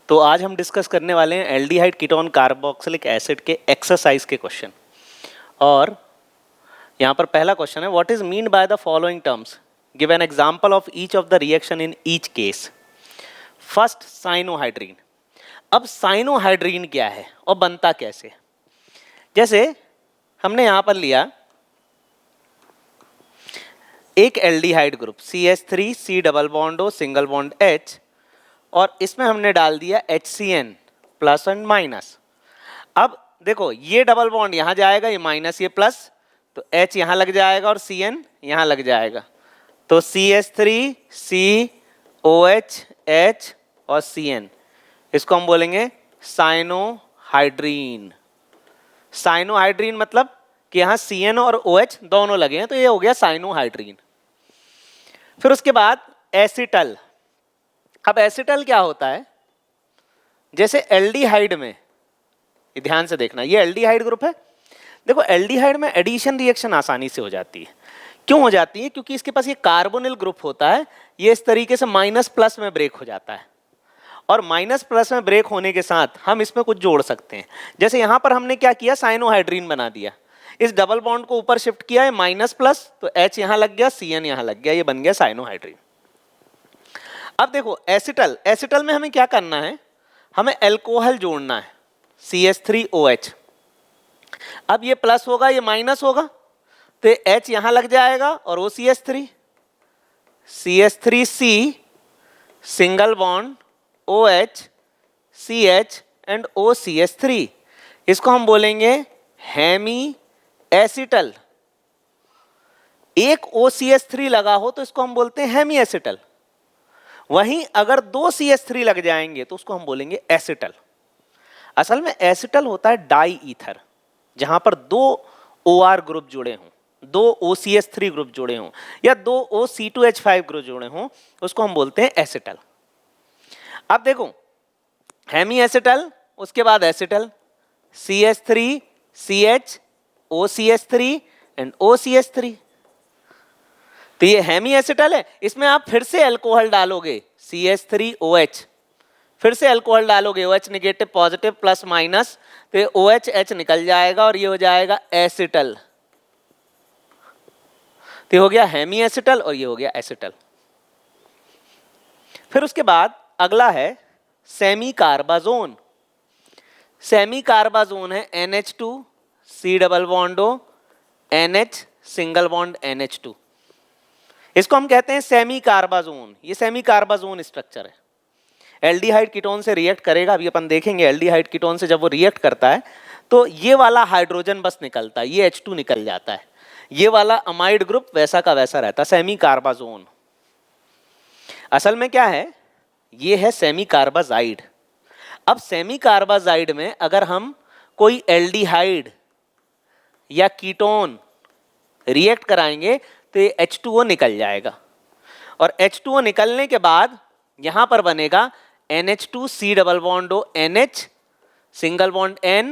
तो आज हम डिस्कस करने वाले हैं एल्डिहाइड कीटोन कार्बोक्सिलिक एसिड के एक्सरसाइज के क्वेश्चन। और यहाँ पर पहला क्वेश्चन है, what is mean by the following terms, give an example of each of the reaction in each case. First, cyanohydrin. अब साइनोहाइड्रीन क्या है और बनता कैसे? जैसे हमने यहाँ पर लिया एक aldehyde group CH3 C double bond O single bond H, और इसमें हमने डाल दिया HCN प्लस एंड माइनस। अब देखो ये डबल बॉन्ड यहाँ जाएगा, ये माइनस ये प्लस, तो H यहाँ लग जाएगा और CN यहाँ लग जाएगा, तो CH3 C OH H और CN, इसको हम बोलेंगे साइनोहाइड्रीन। साइनोहाइड्रीन मतलब कि यहाँ CN और OH दोनों लगे हैं, तो ये हो गया साइनोहाइड्रीन। फिर उसके बाद एसिटल। अब एसिटल क्या होता है? जैसे एल्डिहाइड में, ये ध्यान से देखना, ये एल्डिहाइड ग्रुप है। देखो एल्डिहाइड में एडिशन रिएक्शन आसानी से हो जाती है। क्यों हो जाती है? क्योंकि इसके पास ये कार्बोनिल ग्रुप होता है, ये इस तरीके से माइनस प्लस में ब्रेक हो जाता है, और माइनस प्लस में ब्रेक होने के साथ हम इसमें कुछ जोड़ सकते हैं। जैसे यहाँ पर हमने क्या किया, साइनोहाइड्रीन बना दिया, इस डबल बॉन्ड को ऊपर शिफ्ट किया है माइनस प्लस, तो H यहाँ लग गया, CN यहाँ लग गया, ये बन गया साइनोहाइड्रीन। अब देखो एसिटल, एसिटल में हमें क्या करना है, हमें अल्कोहल जोड़ना है CH3OH। अब ये प्लस होगा, ये माइनस होगा, तो H यहां लग जाएगा और OCH3, CH3C single bond OH CH and OCH3, इसको हम बोलेंगे हेमी एसिटल। एक OCH3 लगा हो तो इसको हम बोलते हैं हेमी एसिटल। वहीं अगर दो CH3 लग जाएंगे तो उसको हम बोलेंगे एसिटल। असल में एसिटल होता है डाई ईथर, जहां पर दो OR ग्रुप जुड़े हों, दो OCH3 ग्रुप जुड़े हों, या दो OC2H5 ग्रुप जुड़े हों, उसको हम बोलते हैं एसिटल। अब देखो हेमी एसिटल, उसके बाद acetal, CH3 CH OCH3 and OCH3, तो ये हेमी एसिटल है। इसमें आप फिर से अल्कोहल डालोगे CH3OH, फिर से अल्कोहल डालोगे OH negative positive plus minus, तो ये OH H निकल जाएगा और ये हो जाएगा एसिटल। तो ये हो गया हेमी एसिटल और ये हो गया एसिटल। फिर उसके बाद अगला है सेमी कार्बाजोन। सेमी कार्बाजोन है NH2 C double bond O NH single bond NH2, इसको हम कहते हैं सेमी कार्बाजोन। ये सेमी कार्बाजोन स्ट्रक्चर है, एल्डिहाइड कीटोन से रिएक्ट करेगा। अभी अपन देखेंगे एल्डिहाइड कीटोन से जब वो रिएक्ट करता है तो ये वाला हाइड्रोजन बस निकलता है, ये H2 निकल जाता है, ये वाला अमाइड ग्रुप वैसा का वैसा रहता है, सेमी कार्बाजोन। असल में क्या है, ये है सेमी कार्बाजाइड। अब सेमी कार्बाजाइड में अगर हम कोई एल्डिहाइड या कीटोन रिएक्ट कराएंगे तो ये H2O निकल जाएगा, और H2O निकलने के बाद यहां पर बनेगा NH2C double bond O NH single bond N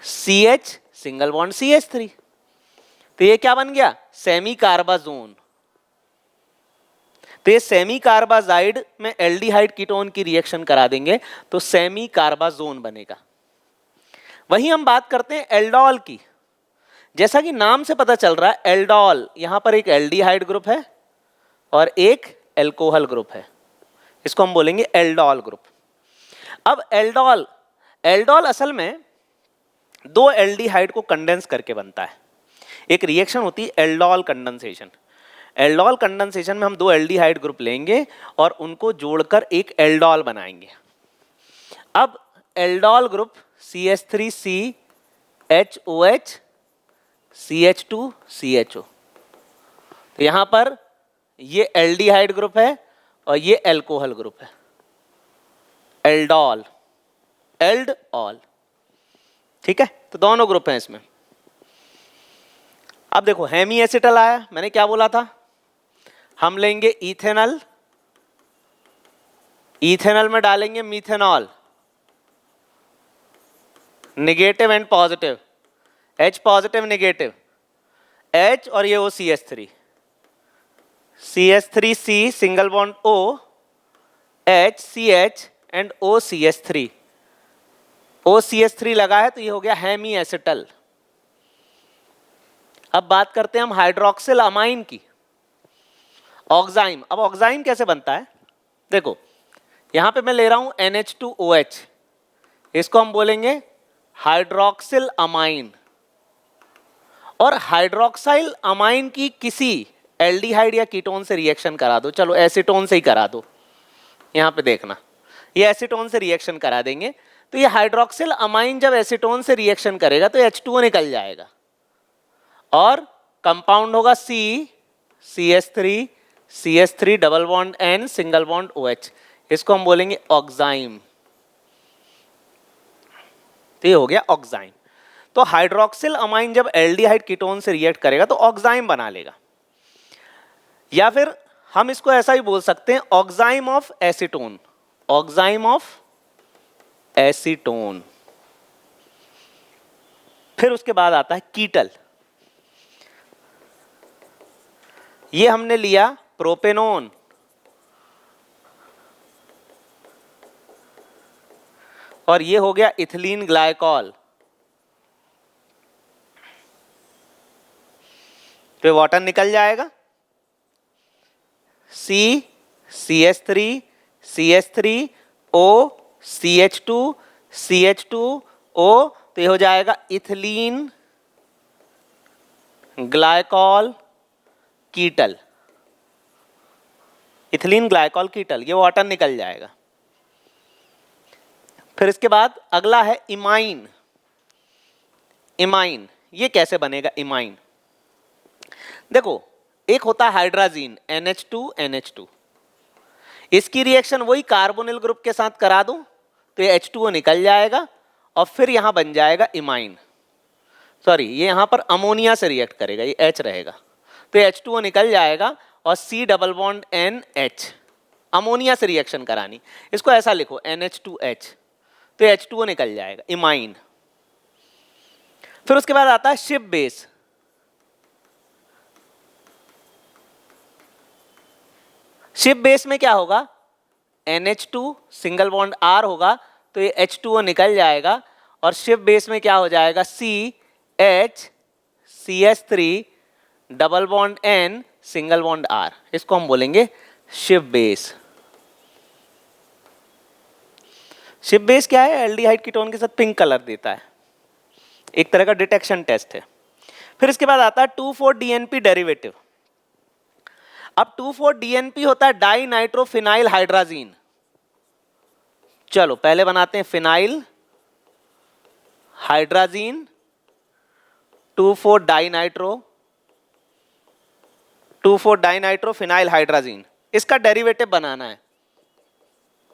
CH single bond CH3, तो ये क्या बन गया, सेमी कार्बाजोन। तो ये सेमी कार्बाजाइड में एल्डिहाइड कीटोन की रिएक्शन करा देंगे तो सेमी कार्बाजोन बनेगा। वहीं हम बात करते हैं एल्डोल की। जैसा कि नाम से पता चल रहा है, एल्डोल, यहां पर एक एल्डिहाइड ग्रुप है और एक एल्कोहल ग्रुप है, इसको हम बोलेंगे एल्डोल ग्रुप। अब एल्डोल, एल्डोल असल में दो एल्डिहाइड को कंडेंस करके बनता है। एक रिएक्शन होती है एल्डोल कंडेंसेशन। एल्डोल कंडेंसेशन में हम दो एल्डिहाइड ग्रुप लेंगे और उनको जोड़कर एक एल्डोल बनाएंगे। अब aldol group CH3C HOH CH2 CHO, तो यहां पर ये एल्डिहाइड ग्रुप है और ये एल्कोहल ग्रुप है, एल्डोल, एल्डोल, ठीक है। तो दोनों ग्रुप हैं इसमें। अब देखो हेमी एसिटल आया, मैंने क्या बोला था, हम लेंगे इथेनॉल, इथेनॉल में डालेंगे methanol, negative and positive, H positive negative H और ये OCH3, CH3C single bond O HCH and OCH3, OCH3 लगा है तो ये हो गया हेमी एसिटल। अब बात करते हैं हम हाइड्रोक्सिल अमाइन की, ऑक्साइम। अब ऑक्साइम कैसे बनता है, देखो यहां पे मैं ले रहा हूं NH2OH, इसको हम बोलेंगे हाइड्रोक्सिल अमाइन। और हाइड्रोक्साइल अमाइन की किसी एल्डिहाइड या कीटोन से रिएक्शन करा दो, चलो एसीटोन से ही करा दो, यहां पे देखना ये एसीटोन से रिएक्शन करा देंगे, तो ये हाइड्रोक्सिल अमाइन जब एसीटोन से रिएक्शन करेगा तो H2O निकल जाएगा और कंपाउंड होगा CH3 double bond N single bond OH, इसको हम बोलेंगे ऑक्साइम। तो ये हो गया ऑक्साइम। तो हाइड्रोक्सिल अमाइन जब एल्डिहाइड कीटोन से रिएक्ट करेगा तो ऑक्साइम बना लेगा, या फिर हम इसको ऐसा ही बोल सकते हैं oxime of acetone, oxime of acetone. फिर उसके बाद आता है कीटल। ये हमने लिया प्रोपेनोन, और ये हो गया इथिलीन ग्लाइकॉल, तो वाटर निकल जाएगा CH3 CH3O तो ये हो जाएगा इथिलीन ग्लाइकॉल कीटल, इथिलीन ग्लाइकॉल कीटल, ये वाटर निकल जाएगा। फिर इसके बाद अगला है इमाइन। इमाइन ये कैसे बनेगा इमाइन, देखो एक होता है हाइड्राजीन NH2NH2, इसकी रिएक्शन वही कार्बोनिल ग्रुप के साथ करा दूं तो ये H2O निकल जाएगा और फिर यहां बन जाएगा इमाइन, सॉरी ये यहां पर अमोनिया से रिएक्ट करेगा, ये H रहेगा तो ये H2O निकल जाएगा और C double bond NH, ammonia से रिएक्शन करानी, इसको ऐसा लिखो NH2H, तो H2O निकल जाएगा इमाइन। फिर उसके बाद आता है शिप बेस। शिप बेस में क्या होगा, NH2 सिंगल बॉन्ड R होगा तो ये H2O निकल जाएगा और शिप बेस में क्या हो जाएगा CH3 double bond N single bond R, इसको हम बोलेंगे शिप बेस। शिप बेस क्या है, एल्डिहाइड कीटोन के साथ पिंक कलर देता है, एक तरह का डिटेक्शन टेस्ट है। फिर इसके बाद आता है 2,4-DNP डेरिवेटिव। अब 2,4-DNP होता है डाई नाइट्रोफिनाइल हाइड्राजीन। चलो पहले बनाते हैं फिनाइल हाइड्राजीन 2,4-डाइनाइट्रो फिनाइल हाइड्राजीन, इसका डेरिवेटिव बनाना है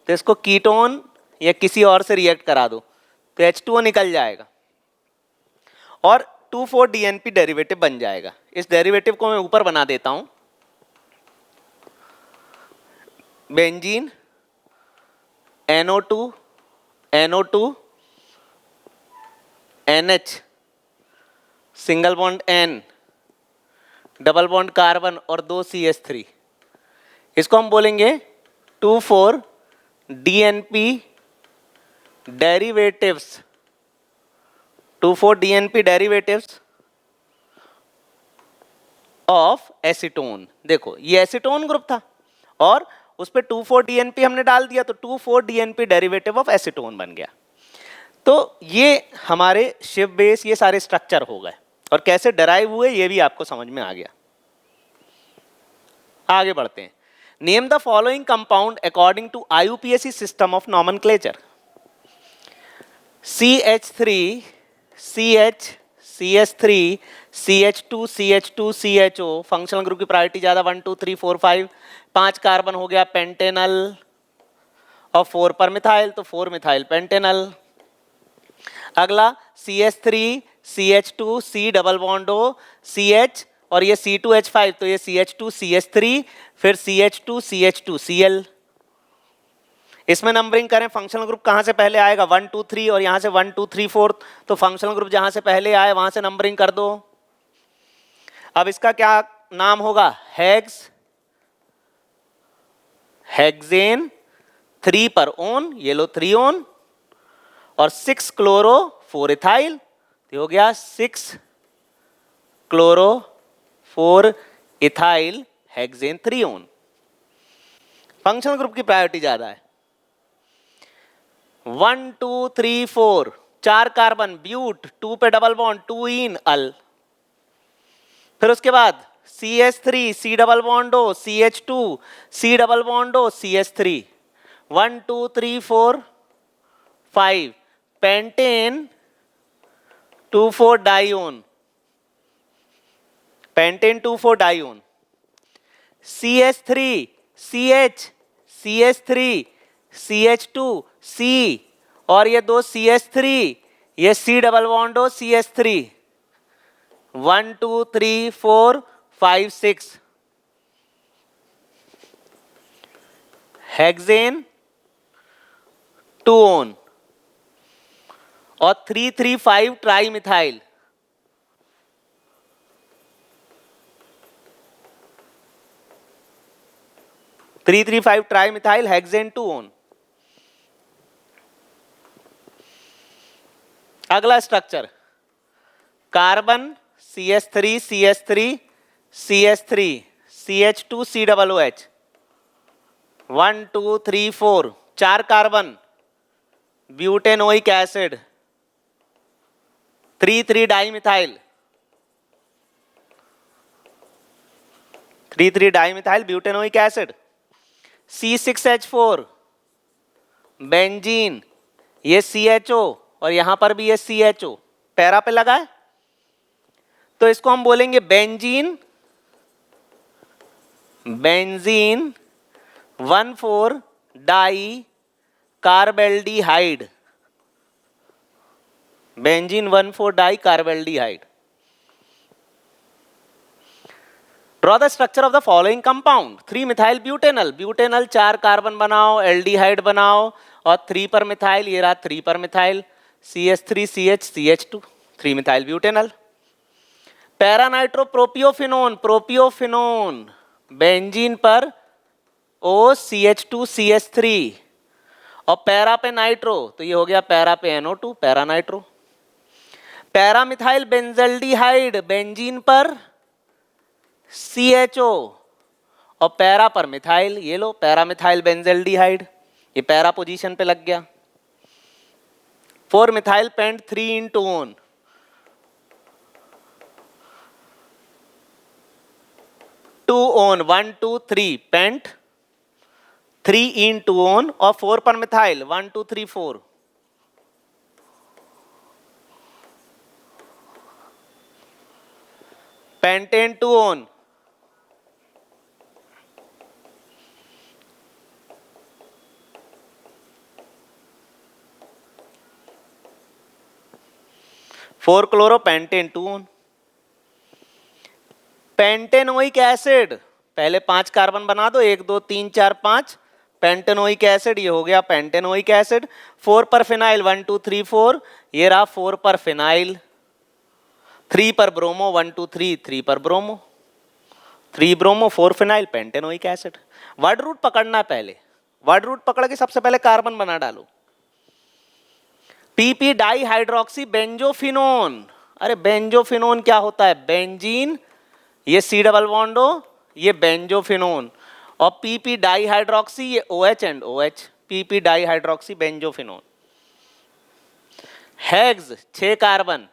तो इसको कीटोन या किसी और से रिएक्ट करा दो तो H2O निकल जाएगा और 2,4-DNP डेरिवेटिव बन जाएगा। इस डेरिवेटिव को मैं ऊपर बना देता हूं, benzene NO2 NH single bond N double bond carbon और 2 CH3, इसको हम बोलेंगे 2,4-DNP derivatives, 2,4-DNP derivatives of acetone. देखो ये एसीटोन ग्रुप था और उस पे 2,4-DNP हमने डाल दिया तो 2,4-DNP डेरिवेटिव ऑफ एसीटोन बन गया। तो ये हमारे शिप बेस, ये सारे स्ट्रक्चर हो गए और कैसे डराइव हुए ये भी आपको समझ में आ गया। आगे बढ़ते हैं, name the following compound according to IUPAC system of nomenclature. CH3 CH CH3 CH2 CH2 CHO, functional group की प्रायोरिटी ज्यादा, 1 2 3 4 5, 5 कार्बन हो गया पेंटेनल और 4 पर मिथाइल तो 4 मिथाइल पेंटेनल। अगला CH3 CH2 C double bond O CH और ये C2H5 तो ये CH2 CH3 फिर CH2 CH2 Cl। इसमें नंबरिंग करें, फंक्शनल ग्रुप कहां से पहले आएगा 1 2 3 और यहां से 1 2 3 4, तो फंक्शनल ग्रुप जहां से पहले आए वहां से नंबरिंग कर दो। अब इसका क्या नाम होगा, हेक्स हेक्सेन 3 पर ओन, ये लो 3 ओन, और 6 क्लोरो 4 इथाइल, तो हो गया 6 chloro 4 ethyl hexane 3 own. Functional group की प्रायोरिटी ज्यादा है। 1 2 3 4 4 कार्बन ब्यूट, 2 पे डबल बॉन्ड 2 इन अल, फिर उसके बाद CH3 C double bond O CH2 C double bond O CH3, 1 2 3 4 5 pentane 2 4 dione, pentane 2 4 dione, CH3 CH CH3 CH2 C, और ये दो CH3, ये C double bond O CH3, 1 2 3 4 5 6 hexane 2 one, और 3 3 5 tri methyl, 3 3 5 tri methyl hexane 2 one. अगला structure carbon CH3 CH3 CH3 CH2 C double OH, 1 2 3 4 4 carbon butanoic acid, 3 3 dimethyl, 3 3 dimethyl butanoic acid, C6H4 benzene, ये CHO और यहां पर भी ये CHO para पे लगा है, तो इसको हम बोलेंगे benzene, benzene 1,4 di carbaldehyde, benzene 1,4 di carbaldehyde. Draw the structure of the following compound, 3 methyl butanal, butanal 4 carbon बनाओ, एल्डिहाइड बनाओ, और 3 पर मिथाइल, ये रहा 3 पर methyl, CH3 CH CH2 3 methyl butanal. Para nitro propiophenone, propiophenone benzene पर O CH2 CH3, और para पे नाइट्रो, तो ये हो गया पैरा पे NO2 paranitro. Para-methyl benzaldehyde benzene पर CHO, और पैरा पर मिथाइल, ये लो पैरामिथाइल बेंजल्डिहाइड, ये पैरा पोजीशन पे लग गया। 4 मिथाइल पेंट 3 इन 2 ओन, 2 ओन 1 2 3 पेंट 3 इन 2 ओन, और 4 पर methyl 1 2 3 4, pentane 2 own, four chloro pentane 2 own. Pentanoic acid, पहले 5 कार्बन बना दो, 1 2 3 4 5 पेंटेनोइक एसिड, ये हो गया पेंटेनोइक एसिड। 4 पर फिनाइल 1 2 3 4, ये रहा 4 पर फिनाइल, 3 पर ब्रोमो 1 2 3 3 पर bromo, 3 bromo 4 phenyl pentanoic acid. Word root पकड़ना है पहले, वर्ड रूट पकड़ के सबसे पहले कार्बन बना डालो। PP डाई हाइड्रोक्सी बेंजोफिनोन, अरे बेंजोफिनोन क्या होता है, बेंजीन, ये C डबल बॉन्ड O, ये बेंजोफिनोन, और PP डाई हाइड्रोक्सी, ये OH and OH, PP di hydroxy benzophenone. Hex 6 carbon,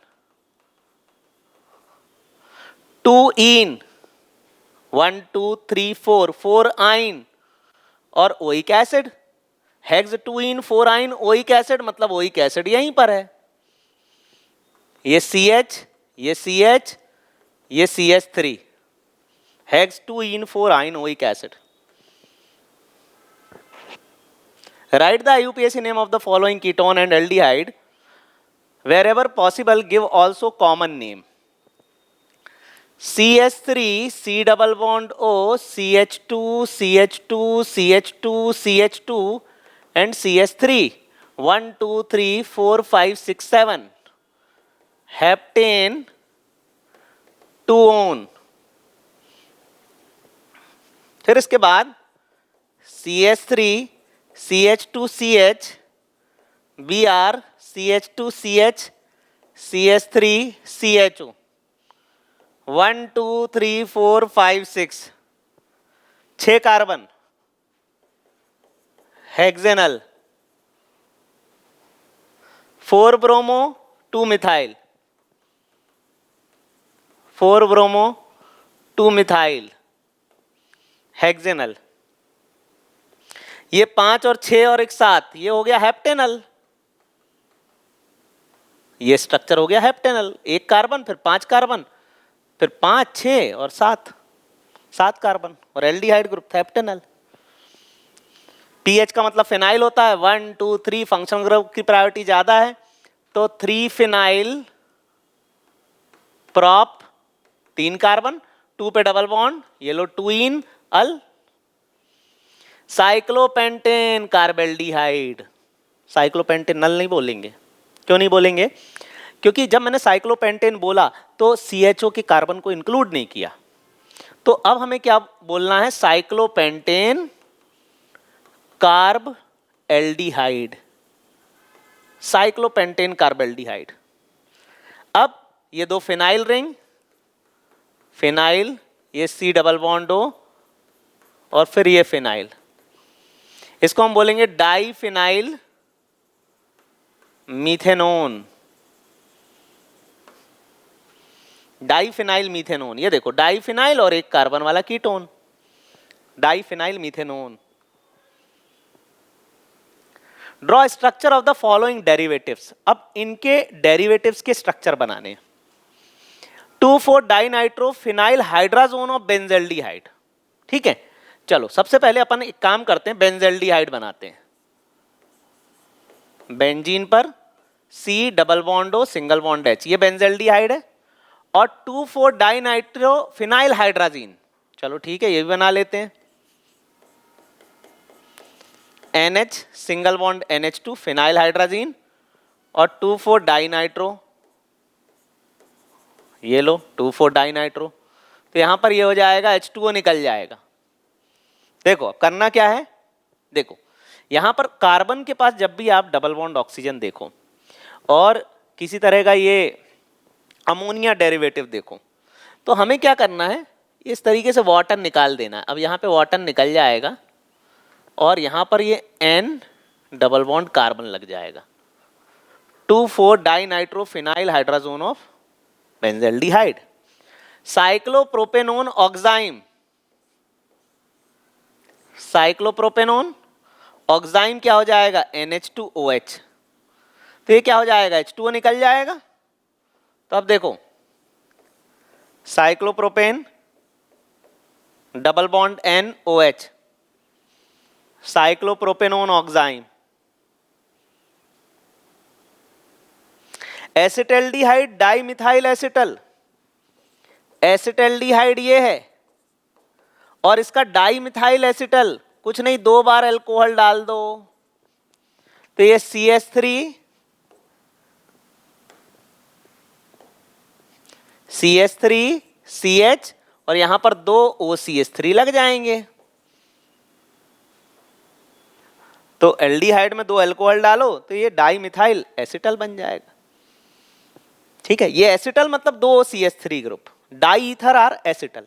2 इन 1 2 3 4 4 आइन, और ओइक एसिड, हेक्स 2 इन 4 आइन ओइक एसिड, मतलब ओइक एसिड यहीं पर है, ये CH, ये CH, ये CH3, हेक्स 2 इन 4 आइन oic acid. Right the IUPAC name of the following ketone and aldehyde, wherever possible give also common name, CH3 C double bond O CH2 CH2 CH2 CH2 and CH3, 1 2 3 4 5 6 7 heptane 2 on, फिर इसके बाद CH3 CH2CH, Br, CH2CH, CH3, CHO, 1 2 3 4 5 6, 6 carbon hexanal, 4 bromo 2 methyl, 4 bromo 2 methyl hexanal. ये 5 और 6 और एक 7, ये हो गया हेप्टेनल। ये स्ट्रक्चर हो गया हेप्टेनल, 1 कार्बन फिर 5 कार्बन फिर 5 6 और 7, 7 कार्बन और एल्डिहाइड ग्रुप था हेप्टेनल। पीएच का मतलब फिनाइल होता है, 1 2 3 फंक्शनल ग्रुप की प्रायोरिटी ज्यादा है तो 3 फिनाइल प्रॉप 3 कार्बन, 2 पे डबल बॉन्ड, ये लो 2 इन अल। साइक्लोपेंटेन कार्बेल्डिहाइड, साइक्लोपेंटेन नल नहीं बोलेंगे। क्यों नहीं बोलेंगे? क्योंकि जब मैंने साइक्लोपेंटेन बोला तो CHO के कार्बन को इंक्लूड नहीं किया। तो अब हमें क्या बोलना है? Cyclopentane carb aldehyde, cyclopentane carbaldehyde. अब ये दो फिनाइल रिंग, फिनाइल, ये C डबल बॉन्ड O और फिर ये फिनाइल, इसको हम बोलेंगे di phenyl methanone, di phenyl methanone. ये देखो डाई फिनाइल और एक कार्बन वाला ketone, di phenyl methanone. Draw structure of the following derivatives. अब इनके डेरिवेटिव्स के स्ट्रक्चर बनाने। 2,4 dinitro phenyl hydrazone of benzaldehyde. ठीक है, चलो सबसे पहले अपन एक काम करते हैं, बेंजेल्डिहाइड बनाते हैं। बेंजीन पर C double bond O single bond H, ये बेंजेल्डिहाइड है। और 2,4 डाइनाइट्रो फिनाइल हाइड्राजीन, चलो ठीक है ये भी बना लेते हैं। NH single bond NH2 phenyl hydrazine और 2,4 डाइनाइट्रो, ये लो 2,4 डाइनाइट्रो। तो यहां पर ये हो जाएगा H2O निकल जाएगा। देखो अब करना क्या है, देखो यहां पर कार्बन के पास जब भी आप डबल बॉन्ड ऑक्सीजन देखो और किसी तरह का ये अमोनिया डेरिवेटिव देखो, तो हमें क्या करना है, इस तरीके से वाटर निकाल देना है। अब यहाँ पे वाटर निकल जाएगा और यहाँ पर ये N डबल बॉन्ड कार्बन लग जाएगा। 2,4 dinitro phenyl hydrazone of benzaldehyde. Cyclopropanone oxime, cyclopropanone oxime क्या हो जाएगा? NH2OH। तो ये क्या हो जाएगा? H2O निकल जाएगा। तो अब देखो cyclopropane double bond NOH, cyclopropanone oxime. Acetaldehyde dimethyl acetal, acetaldehyde ये है और इसका डाइमिथाइल एसिटल, कुछ नहीं 2 बार अल्कोहल डाल दो तो ये CH3 CH और यहां पर 2 OCH3 लग जाएंगे। तो एल्डिहाइड में 2 अल्कोहल डालो तो ये डाइमिथाइल एसिटल बन जाएगा। ठीक है, ये एसिटल मतलब 2 OCH3 group, di ether R acetal.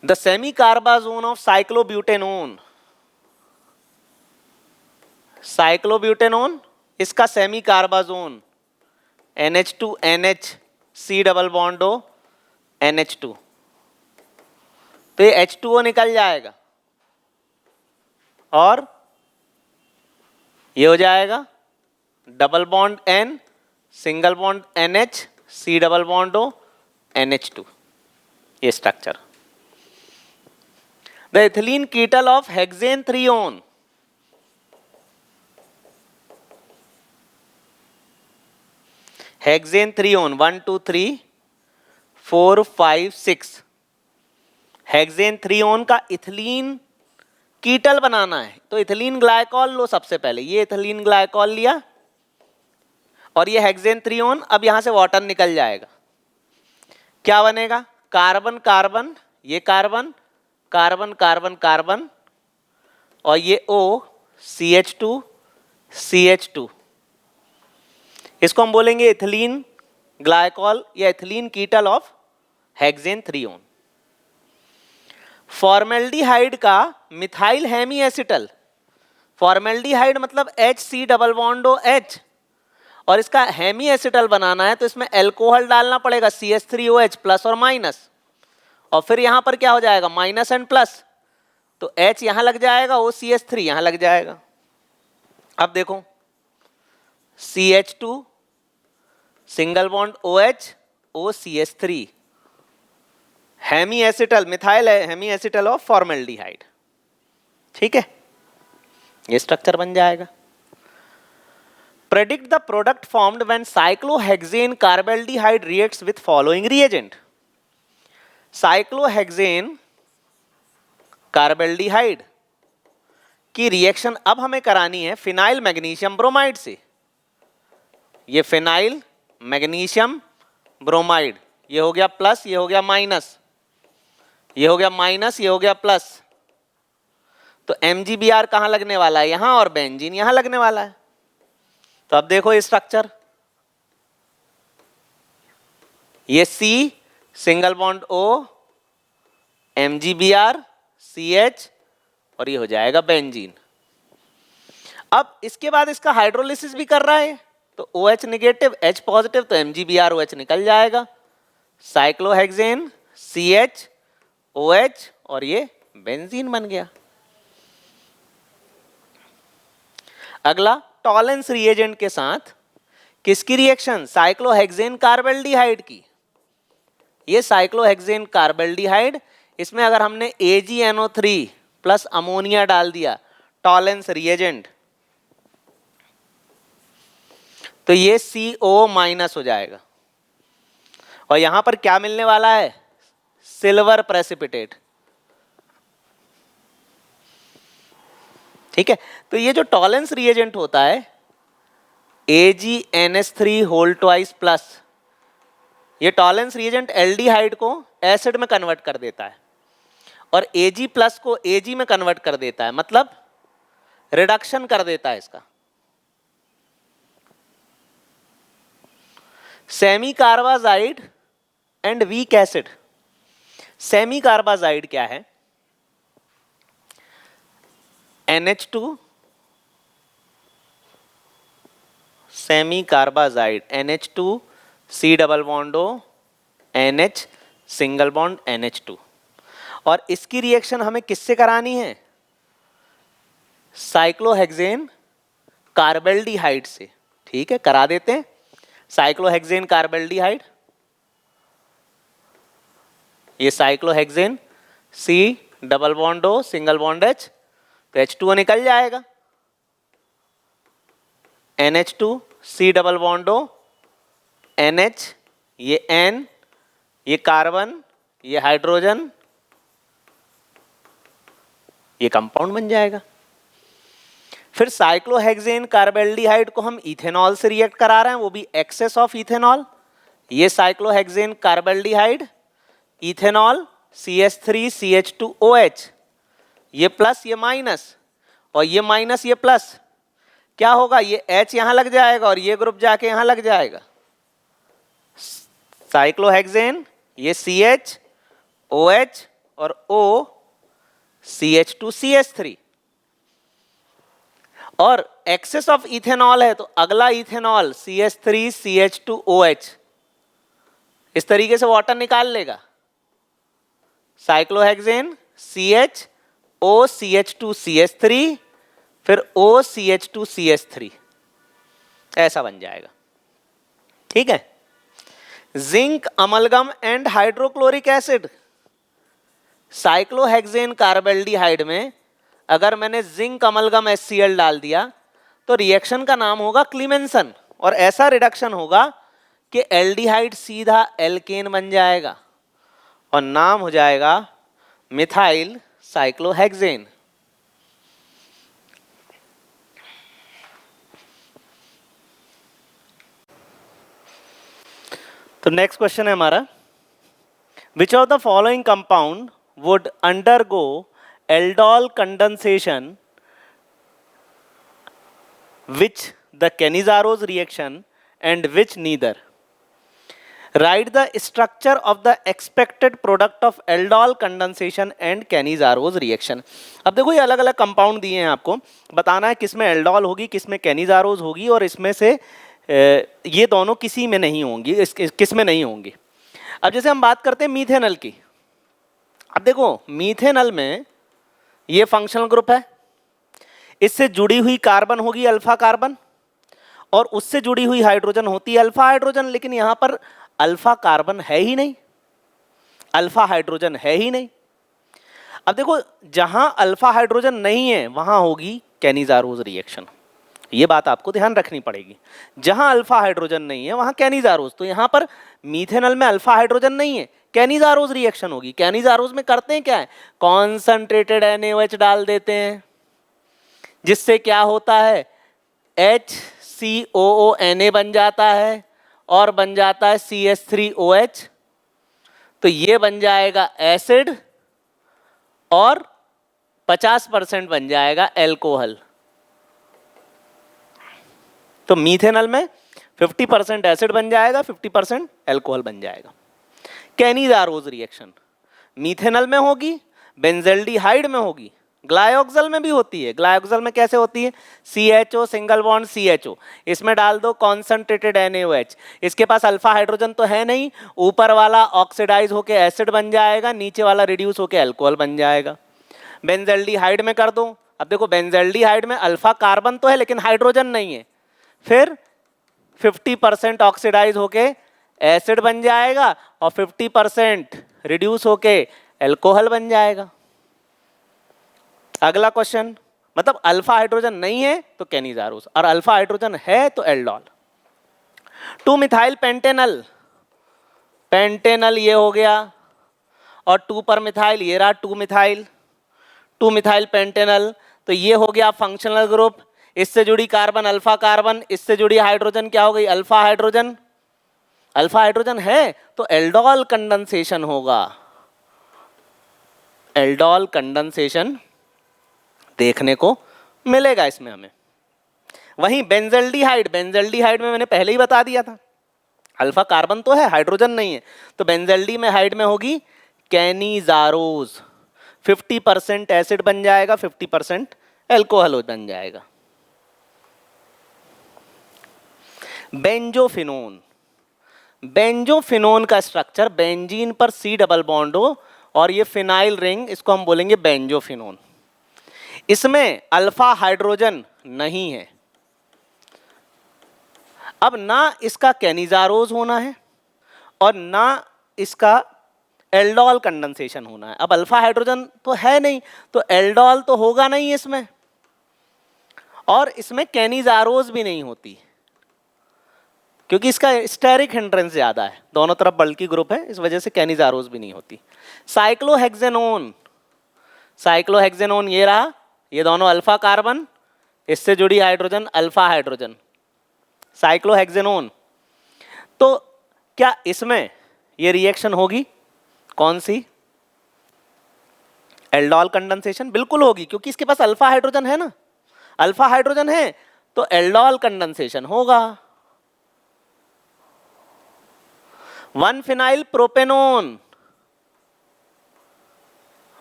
The semi carbazone of cyclobutanone, cyclobutanone इसका semi carbazone NH2NH C double bond O NH2, तो ये H2O निकल जाएगा और ये हो जाएगा double bond N single bond NH C double bond O NH2, ये structure. The ethylene कीटल of hexane 3-on, hexane 3-on 1 2 3 4 5 6, hexane 3-on का इथिलीन कीटल बनाना है। तो इथिलीन ग्लाइकॉल लो सबसे पहले, ये इथिलीन ग्लाइकॉल लिया और ये हेक्सेन 3-on। अब यहां से वाटर निकल जाएगा, क्या बनेगा? कार्बन कार्बन, ये कार्बन कार्बन कार्बन कार्बन, और ये O CH2 CH2, इसको हम बोलेंगे इथिलीन ग्लाइकॉल या ethylene कीटल of hexane 3 own. Formaldehyde का मिथाइल हेमी एसिटल, फॉर्मेल्डिहाइड मतलब HC डबल बॉन्ड OH, और इसका हेमी एसिटल बनाना है तो इसमें एल्कोहल डालना पड़ेगा CH3OH प्लस और माइनस, और फिर यहां पर क्या हो जाएगा माइनस एंड प्लस, तो H यहां लग जाएगा, OCH3 यहां लग जाएगा। अब देखो CH2 single bond OH OCH3, hemi acetal, methyl hemi acetal of formaldehyde. ठीक है, ये स्ट्रक्चर बन जाएगा। Predict the product formed when cyclohexane carbaldehyde reacts with following reagent. Cyclohexane carbaldehyde की रिएक्शन अब हमें करानी है फिनाइल मैग्नीशियम ब्रोमाइड से। ये फिनाइल मैग्नीशियम ब्रोमाइड, ये हो गया प्लस, ये हो गया माइनस, ये हो गया माइनस, ये हो गया प्लस, तो MgBr कहां लगने वाला है यहां, और बेंजीन यहां लगने वाला है। तो अब देखो ये स्ट्रक्चर, ये C single bond O MgBr CH, और ये हो जाएगा बेंजीन। अब इसके बाद इसका हाइड्रोलिसिस भी कर रहा है, तो OH नेगेटिव H पॉजिटिव, तो MgBr OH निकल जाएगा, साइक्लोहेक्सेन CH OH, और ये बेंजीन बन गया। अगला टॉलेंस रिएजेंट के साथ किसकी रिएक्शन, साइक्लोहेक्सेन कार्बेल्डिहाइड की। ये साइक्लोहेक्सेन कार्बेल्डिहाइड, इसमें अगर हमने AgNO3 प्लस अमोनिया डाल दिया टॉलेंस रिएजेंट, तो ये CO माइनस हो जाएगा, और यहां पर क्या मिलने वाला है, सिल्वर प्रेसिपिटेट। ठीक है, तो ये जो टॉलेंस रिएजेंट होता है AgNH3 होल ट्वाइस प्लस, ये टॉलेंस रिएजेंट एल्डिहाइड को एसिड में कन्वर्ट कर देता है और Ag प्लस को Ag में कन्वर्ट कर देता है, मतलब रिडक्शन कर देता है इसका। Semi carbazide and weak acid. Semi carbazide क्या है, NH2 semi carbazide NH2 C double bond O NH single bond NH2, और इसकी रिएक्शन हमें किससे करानी है, साइक्लोहेक्सेन कार्बेल्डिहाइड से। ठीक है, करा देते हैं। साइक्लोहेक्सेन कार्बेल्डिहाइड, ये cyclohexane C double bond O single bond H, तो H2O निकल जाएगा, NH2 C double bond O NH, ये N, ये कार्बन, ये हाइड्रोजन, ये कंपाउंड बन जाएगा। फिर साइक्लोहेक्सेन कार्बेल्डिहाइड को हम इथेनॉल से रिएक्ट करा रहे हैं, वो भी एक्सेस ऑफ इथेनॉल। ये साइक्लोहेक्सेन कार्बेल्डिहाइड, इथेनॉल CH3CH2OH, ये प्लस ये माइनस, और ये माइनस ये प्लस, क्या होगा, ये H यहां लग जाएगा और ये ग्रुप जाके यहां लग जाएगा। साइक्लोहेक्सेन, ये CH OH और O CH2CH3, और एक्सेस ऑफ इथेनॉल है तो अगला इथेनॉल CH3CH2OH, इस तरीके से वाटर निकाल लेगा। साइक्लोहेक्सेन CH O CH2CH3, फिर O CH2CH3, ऐसा बन जाएगा। ठीक है, zinc amalgam and hydrochloric acid. Cyclohexane carbaldehyde में अगर मैंने जिंक अमलगम HCl डाल दिया तो रिएक्शन का नाम होगा क्लीमेंसन, और ऐसा रिडक्शन होगा कि एल्डिहाइड सीधा एल्केन बन जाएगा और नाम हो जाएगा मिथाइल साइक्लोहेक्सेन। तो नेक्स्ट क्वेश्चन है हमारा, Which of the following compound would undergo aldol condensation, which the Cannizzaro reaction and which neither? Write the structure of the expected product of aldol condensation and Cannizzaro reaction. अब देखो ये अलग अलग compound दिए हैं आपको, बताना है किसमें एल्डोल होगी, किसमें कैनिजारोज होगी, और इसमें से ये दोनों किसी में नहीं होंगी, किसमें नहीं होंगी. अब जैसे हम बात करते हैं मीथेनल की. अब देखो मीथेनल में ये फंक्शनल ग्रुप है, इससे जुड़ी हुई कार्बन होगी अल्फा कार्बन, और उससे जुड़ी हुई हाइड्रोजन होती है अल्फा हाइड्रोजन. लेकिन यहां पर अल्फा कार्बन है ही नहीं, अल्फा हाइड्रोजन है ही नहीं. अब देखो जहां अल्फा हाइड्रोजन नहीं है वहां होगी कैनिजारोज रिएक्शन. ये बात आपको ध्यान रखनी पड़ेगी. जहां अल्फा हाइड्रोजन नहीं है वहां कैनिजारोज. तो यहां पर मीथेनल में अल्फा हाइड्रोजन नहीं है, कैनिजारोज रिएक्शन होगी. कैनिजारोज में करते हैं क्या है, कॉन्सेंट्रेटेड NaOH डाल देते हैं, जिससे क्या होता है HCOO Na बन जाता है और बन जाता है CH3OH. तो ये बन जाएगा एसिड और 50% बन जाएगा एल्कोहल. तो मीथेनल में 50% एसिड बन जाएगा, 50% एल्कोहल बन जाएगा. कैनिजारोज रिएक्शन मीथेनल में होगी, बेंजल्डिहाइड में होगी, ग्लायोक्सल में भी होती है. ग्लायोक्सल में कैसे होती है, CHO सिंगल बॉन्ड CHO, इसमें डाल दो कॉन्सेंट्रेटेड NaOH. इसके पास अल्फा हाइड्रोजन तो है नहीं, ऊपर वाला ऑक्सीडाइज होके एसिड बन जाएगा, नीचे वाला रिड्यूस होके अल्कोहल बन जाएगा. बेंजल्डिहाइड में कर दो. अब देखो बेंजल्डिहाइड में अल्फा कार्बन तो है लेकिन हाइड्रोजन नहीं है, फिर 50% ऑक्सीडाइज होके एसिड बन जाएगा और 50% रिड्यूस होके एल्कोहल बन जाएगा. अगला क्वेश्चन, मतलब अल्फा हाइड्रोजन नहीं है तो कैनिजारोज, और अल्फा हाइड्रोजन है तो एल्डोल. 2 मिथाइल पेंटेनल, पेंटेनल ये हो गया, और 2 पर मिथाइल ये रहा 2 मिथाइल, 2 मिथाइल पेंटेनल. तो ये हो गया फंक्शनल ग्रुप. इससे जुड़ी कार्बन अल्फा कार्बन, इससे जुड़ी हाइड्रोजन क्या हो गई अल्फा हाइड्रोजन. अल्फा हाइड्रोजन है तो एल्डोल कंडेंसेशन होगा, एल्डोल कंडेंसेशन देखने को मिलेगा इसमें हमें. वहीं बेंजल्डिहाइड, बेंजल्डिहाइड में मैंने पहले ही बता दिया था अल्फा कार्बन तो है हाइड्रोजन नहीं है, तो बेंजल्डी में हाइड में होगी कैनिजारोज. 50% एसिड बन जाएगा, 50% एल्कोहल बन जाएगा. बेंजोफिनोन, बेंजोफिनोन का स्ट्रक्चर बेंजीन पर C डबल बॉन्ड हो और ये फिनाइल रिंग, इसको हम बोलेंगे बेंजोफिनोन. इसमें अल्फा हाइड्रोजन नहीं है. अब ना इसका कैनिजारोज होना है और ना इसका एल्डोल कंडेंसेशन होना है. अब अल्फा हाइड्रोजन तो है नहीं तो एल्डोल तो होगा नहीं इसमें, और इसमें कैनिजारोज भी नहीं होती क्योंकि इसका स्टेरिक हिंड्रेंस ज्यादा है, दोनों तरफ बल्कि ग्रुप है, इस वजह से कैनिजारोज भी नहीं होती. साइक्लोहेक्सेनोन, साइक्लोहेक्सेनोन ये रहा, ये दोनों अल्फा कार्बन, इससे जुड़ी हाइड्रोजन अल्फा हाइड्रोजन, साइक्लोहेक्सेनोन. तो क्या इसमें ये रिएक्शन होगी, कौन सी, एल्डोल कंडेंसेशन? बिल्कुल होगी, क्योंकि इसके पास अल्फा हाइड्रोजन है ना, अल्फा हाइड्रोजन है तो एल्डोल कंडेंसेशन होगा. 1 फिनाइल प्रोपेनोन,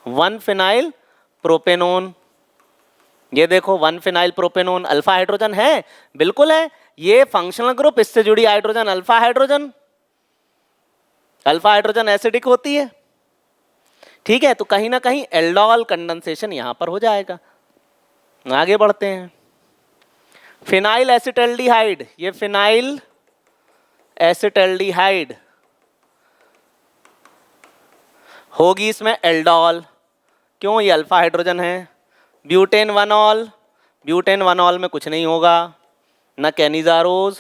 1 फिनाइल प्रोपेनोन, ये देखो 1 फिनाइल प्रोपेनोन, अल्फा हाइड्रोजन है, बिल्कुल है. ये फंक्शनल ग्रुप, इससे जुड़ी hydrogen alpha hydrogen, alpha hydrogen acidic होती है, ठीक है. तो कहीं ना कहीं एल्डोल कंडेंसेशन यहां पर हो जाएगा. आगे बढ़ते हैं. फिनाइल एसिटल्डिहाइड, ये फिनाइल एसिटल्डिहाइड होगी इसमें एल्डोल, क्यों, ये अल्फा हाइड्रोजन है. ब्यूटेन वनॉल, ब्यूटेन वनॉल में कुछ नहीं होगा, ना कैनिजारोज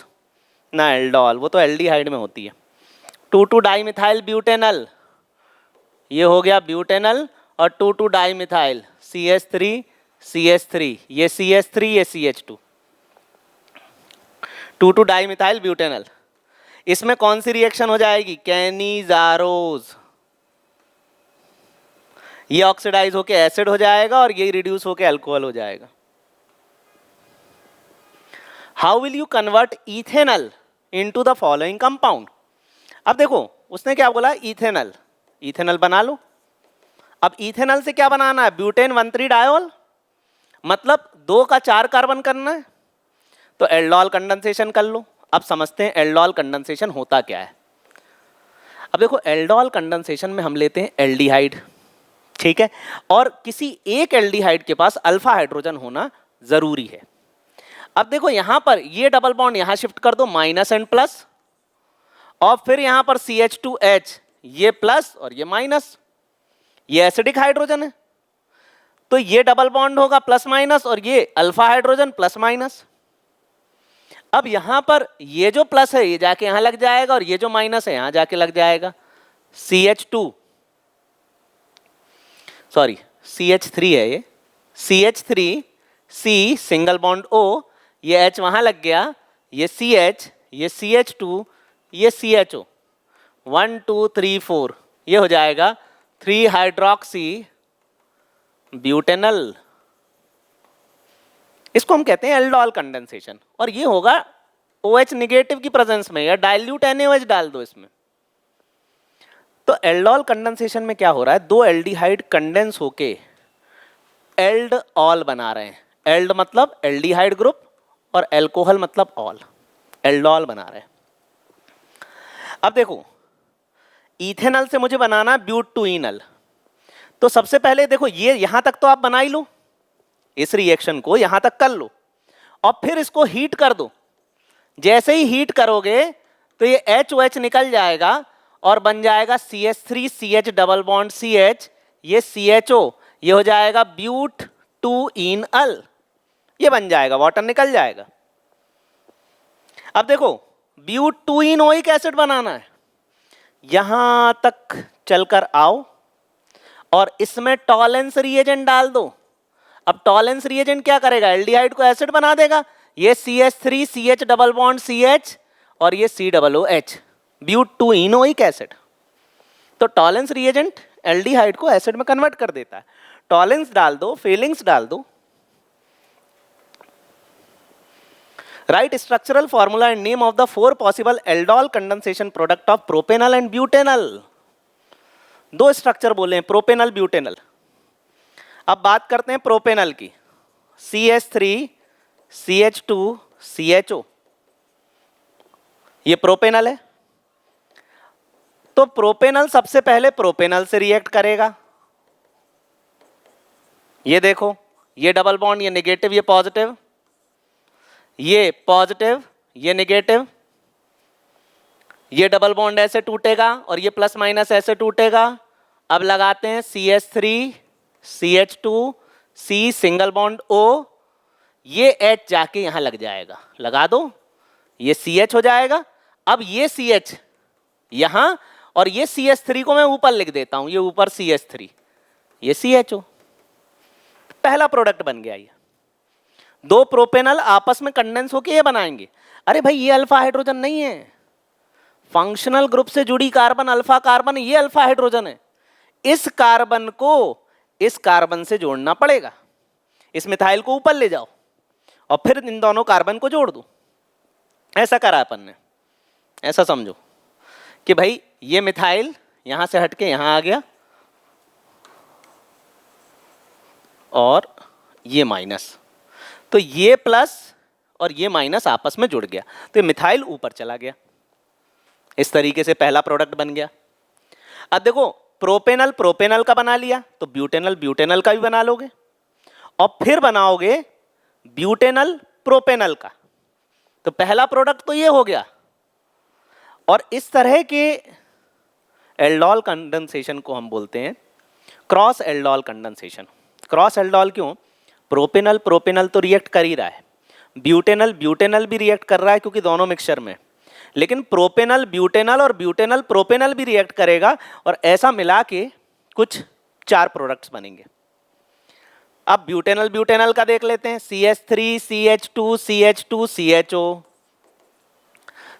ना एल्डोल, वो तो एल्डिहाइड में होती है. 2,2 डाइमिथाइल ब्यूटेनल, ये हो गया ब्यूटेनल, और 2,2 डाइमिथाइल CH3 CH3, ये CH3 ये CH2, 2,2 डाइमिथाइल ब्यूटेनल. इसमें कौन सी रिएक्शन हो जाएगी, कैनिजारोज. ये ऑक्सीडाइज होके एसिड हो जाएगा और ये रिड्यूस होके अल्कोहल हो जाएगा। How will you convert ethanol into the following compound. अब देखो उसने क्या बोला, इथेनॉल, इथेनॉल बना लो। अब इथेनॉल से क्या बनाना है, ब्यूटेन 1,3 डायोल, मतलब 2 का 4 कार्बन करना है, तो एल्डोल कंडेंसेशन कर लो। अब समझते हैं एल्डोल कंडेंसेशन होता क्या है। अब देखो एल्डोल कंडेंसेशन में हम लेते हैं एल्डिहाइड, ठीक है, और किसी एक एल्डिहाइड के पास अल्फा हाइड्रोजन होना जरूरी है। अब देखो यहां पर ये डबल बॉन्ड यहां शिफ्ट कर दो, माइनस एंड प्लस, और फिर यहां पर CH2H, ये प्लस और ये माइनस, ये एसिडिक हाइड्रोजन है, तो ये डबल बॉन्ड होगा प्लस माइनस और ये अल्फा हाइड्रोजन प्लस माइनस। अब यहां पर ये जो प्लस है ये जाके यहां लग जाएगा और ये जो माइनस है यहां जाके लग जाएगा। CH3 है ये, CH3 C single bond O, ये H वहां लग गया, ये CH, ये CH2, ये CHO, 1 2 3 4, ये हो जाएगा 3 हाइड्रोक्सी ब्यूटेनल। इसको हम कहते हैं एल्डोल कंडेंसेशन, और ये होगा OH निगेटिव की प्रेजेंस में, या डाइल्यूट NaOH डाल दो इसमें। तो एल्डोल कंडेंसेशन में क्या हो रहा है, 2 एल्डिहाइड कंडेंस होके एल्डऑल बना रहे हैं। एल्ड मतलब एल्डिहाइड ग्रुप और एल्कोहल मतलब ऑल, एल्डॉल बना रहे हैं। अब देखो इथेनॉल से मुझे बनाना ब्यूटूइनल, तो सबसे पहले देखो ये यहां तक तो आप बना ही लो, इस रिएक्शन को यहां तक कर लो और फिर इसको हीट कर दो। जैसे ही हीट करोगे तो ये HOH निकल जाएगा और बन जाएगा CH3 CH double bond CH, ये CHO, ये हो जाएगा ब्यूटूइनल, ये बन जाएगा, वाटर निकल जाएगा। अब देखो ब्यूटूइनोइक एसिड बनाना है, यहां तक चलकर आओ और इसमें टॉलेंस रिएजेंट डाल दो। अब टॉलेंस रिएजेंट क्या करेगा, एल्डिहाइड को एसिड बना देगा, ये CH3 CH double bond CH और ये COOH, ब्यूटूइनोइक एसिड। तो टॉलेंस रिएजेंट एल्डिहाइड को एसिड में कन्वर्ट कर देता है। टॉलेंस डाल दो, फेलिंग्स डाल दो, right structural formula and name of the 4 possible aldol condensation product of propanal and butanal. 2 structure बोले हैं, प्रोपेनल ब्यूटेनल। अब बात करते हैं प्रोपेनल की, CH3 CH2 CHO, ये प्रोपेनल है। तो प्रोपेनल सबसे पहले प्रोपेनल से रिएक्ट करेगा, ये देखो, ये डबल बॉन्ड, ये नेगेटिव ये पॉजिटिव, ये पॉजिटिव ये नेगेटिव, ये डबल बॉन्ड ऐसे टूटेगा और ये प्लस माइनस ऐसे टूटेगा। अब लगाते हैं CH3 CH2 C single bond O, ये H जाके यहां लग जाएगा, लगा दो, ये CH हो जाएगा। अब ये CH यहां और ये CH3 को मैं ऊपर लिख देता हूं, ये ऊपर CH3, ये CHO, पहला प्रोडक्ट बन गया। ये 2 प्रोपेनल आपस में कंडेंस होके ये बनाएंगे। अरे भाई ये अल्फा हाइड्रोजन नहीं है, फंक्शनल ग्रुप से जुड़ी कार्बन अल्फा कार्बन, ये अल्फा हाइड्रोजन है। इस कार्बन को इस कार्बन से जोड़ना पड़ेगा, इस मिथाइल को ऊपर ले जाओ और फिर इन दोनों कार्बन को जोड़ दो। ऐसा करा अपन ने, ऐसा समझो कि भाई ये मिथाइल यहां से हटके यहां आ गया और ये माइनस, तो ये प्लस और ये माइनस आपस में जुड़ गया, तो ये मिथाइल ऊपर चला गया। इस तरीके से पहला प्रोडक्ट बन गया। अब देखो प्रोपेनल प्रोपेनल का बना लिया, तो ब्यूटेनल ब्यूटेनल का भी बना लोगे और फिर बनाओगे ब्यूटेनल प्रोपेनल का, तो पहला प्रोडक्ट तो ये हो गया। और इस तरह के एल्डोल कंडेंसेशन को हम बोलते हैं cross aldol condensation. Cross aldol क्यों, प्रोपेनल प्रोपेनल तो रिएक्ट कर ही रहा है, ब्यूटेनल ब्यूटेनल भी रिएक्ट कर रहा है क्योंकि दोनों मिक्सचर में, लेकिन प्रोपेनल ब्यूटेनल और ब्यूटेनल प्रोपेनल भी रिएक्ट करेगा और ऐसा मिला के कुछ 4 प्रोडक्ट्स बनेंगे। अब ब्यूटेनल ब्यूटेनल का देख लेते हैं, CH3 CH2 CH2 CHO,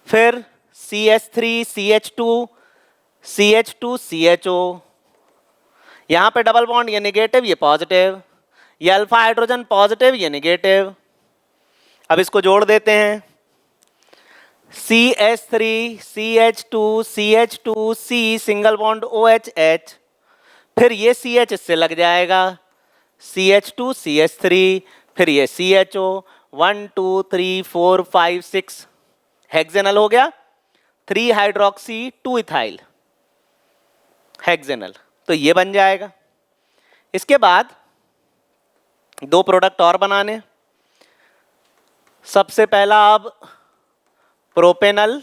फिर CH3 CH2 CH2 CHO, यहां पे डबल बॉन्ड, ये निगेटिव ये पॉजिटिव, ये अल्फा हाइड्रोजन पॉजिटिव ये निगेटिव। अब इसको जोड़ देते हैं, CH3 CH2 CH2 C single bond OH, फिर ये CH इससे लग जाएगा, CH2 CH3, फिर ये CHO, 1 2 3 4 5 6 हेक्सेनल हो गया, 3 हाइड्रोक्सी 2 इथाइल हेक्सेनल, तो ये बन जाएगा। इसके बाद दो प्रोडक्ट और बनाने। सबसे पहला अब प्रोपेनल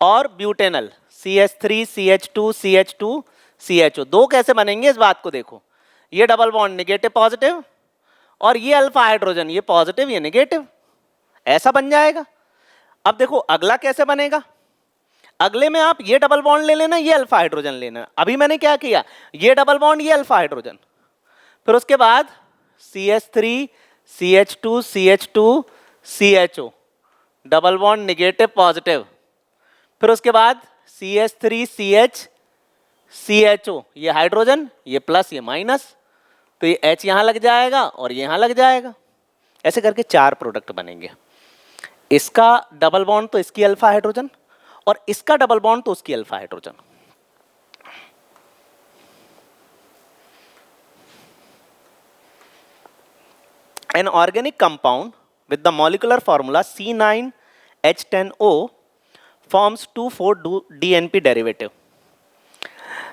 और butanal, CH3 CH2 CH2 CHO, दो कैसे बनेंगे इस बात को देखो। ये डबल बॉन्ड निगेटिव पॉजिटिव और ये अल्फा हाइड्रोजन ये पॉजिटिव ये निगेटिव, ऐसा बन जाएगा। अब देखो अगला कैसे बनेगा, अगले में आप ये डबल बॉन्ड ले लेना, ये अल्फा हाइड्रोजन लेना। अभी मैंने क्या किया, ये डबल बॉन्ड ये अल्फा हाइड्रोजन, फिर उसके बाद CH3 CH2 CH2 CHO double bond negative positive, फिर उसके बाद CH3 CH CHO, ये हाइड्रोजन ये प्लस ये माइनस, तो ये H यहां लग जाएगा और ये यहां लग जाएगा। ऐसे करके 4 प्रोडक्ट बनेंगे। इसका डबल बॉन्ड तो इसकी अल्फा हाइड्रोजन और इसका डबल बॉन्ड तो उसकी alpha hydrogen. An organic compound with the molecular formula C9H10O forms 2,4-DNP derivative।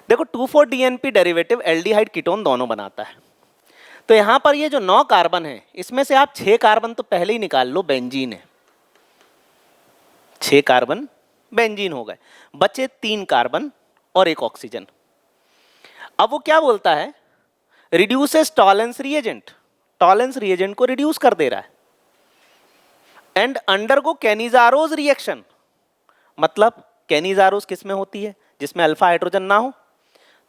देखो 2,4-DNP डेरिवेटिव एल्डिहाइड कीटोन दोनों बनाता है। तो यहां पर ये जो 9 कार्बन है इसमें से आप 6 कार्बन तो पहले ही निकाल लो, बेंजीन है, 6 कार्बन बेंजीन हो गए, बचे 3 कार्बन और 1 ऑक्सीजन। अब वो क्या बोलता है, reduces Tollens reagent, Tollens reagent को रिड्यूस कर दे रहा है, एंड अंडरगो कैनिजारोज रिएक्शन। मतलब कैनिजारोज किसमें होती है, जिसमें अल्फा हाइड्रोजन ना हो।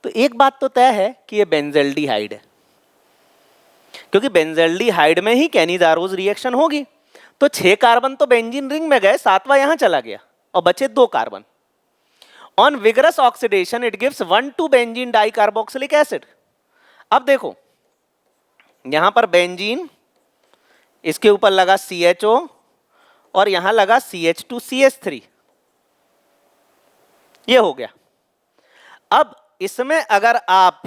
तो एक बात तो तय है कि ये बेंजल्डिहाइड है, क्योंकि बेंजल्डिहाइड में ही कैनिजारोज रिएक्शन होगी। तो 6 कार्बन तो बेंजीन रिंग में गए, 7वां यहां चला गया और बचे 2 carbon. On vigorous oxidation it gives 1,2 benzene dicarboxylic acid. अब देखो यहां पर बेंजीन, इसके ऊपर लगा CHO और यहां लगा CH2CH3, ये हो गया। अब इसमें अगर आप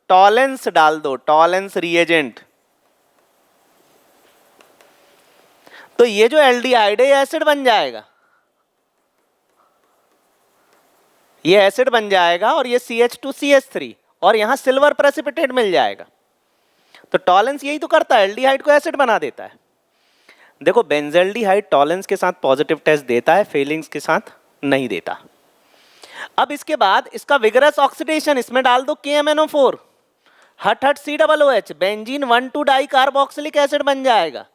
टॉलेंस डाल दो, टॉलेंस रिएजेंट, तो ये जो एल्डिहाइड है एसिड बन जाएगा, ये एसिड बन जाएगा और ये CH2CH3 और यहां सिल्वर प्रेसिपिटेट मिल जाएगा। तो टॉलेंस यही तो करता है, एल्डिहाइड को एसिड बना देता है। देखो बेंजल्डिहाइड टॉलेंस के साथ पॉजिटिव टेस्ट देता है, फेलिंग्स के साथ नहीं देता। अब इसके बाद इसका विगरस ऑक्सीडेशन, इसमें डाल दो KMNO4, हट हट COOH, बेंजीन 1,2 डाइकार्बोक्सिलिक एसिड बन जाएगा,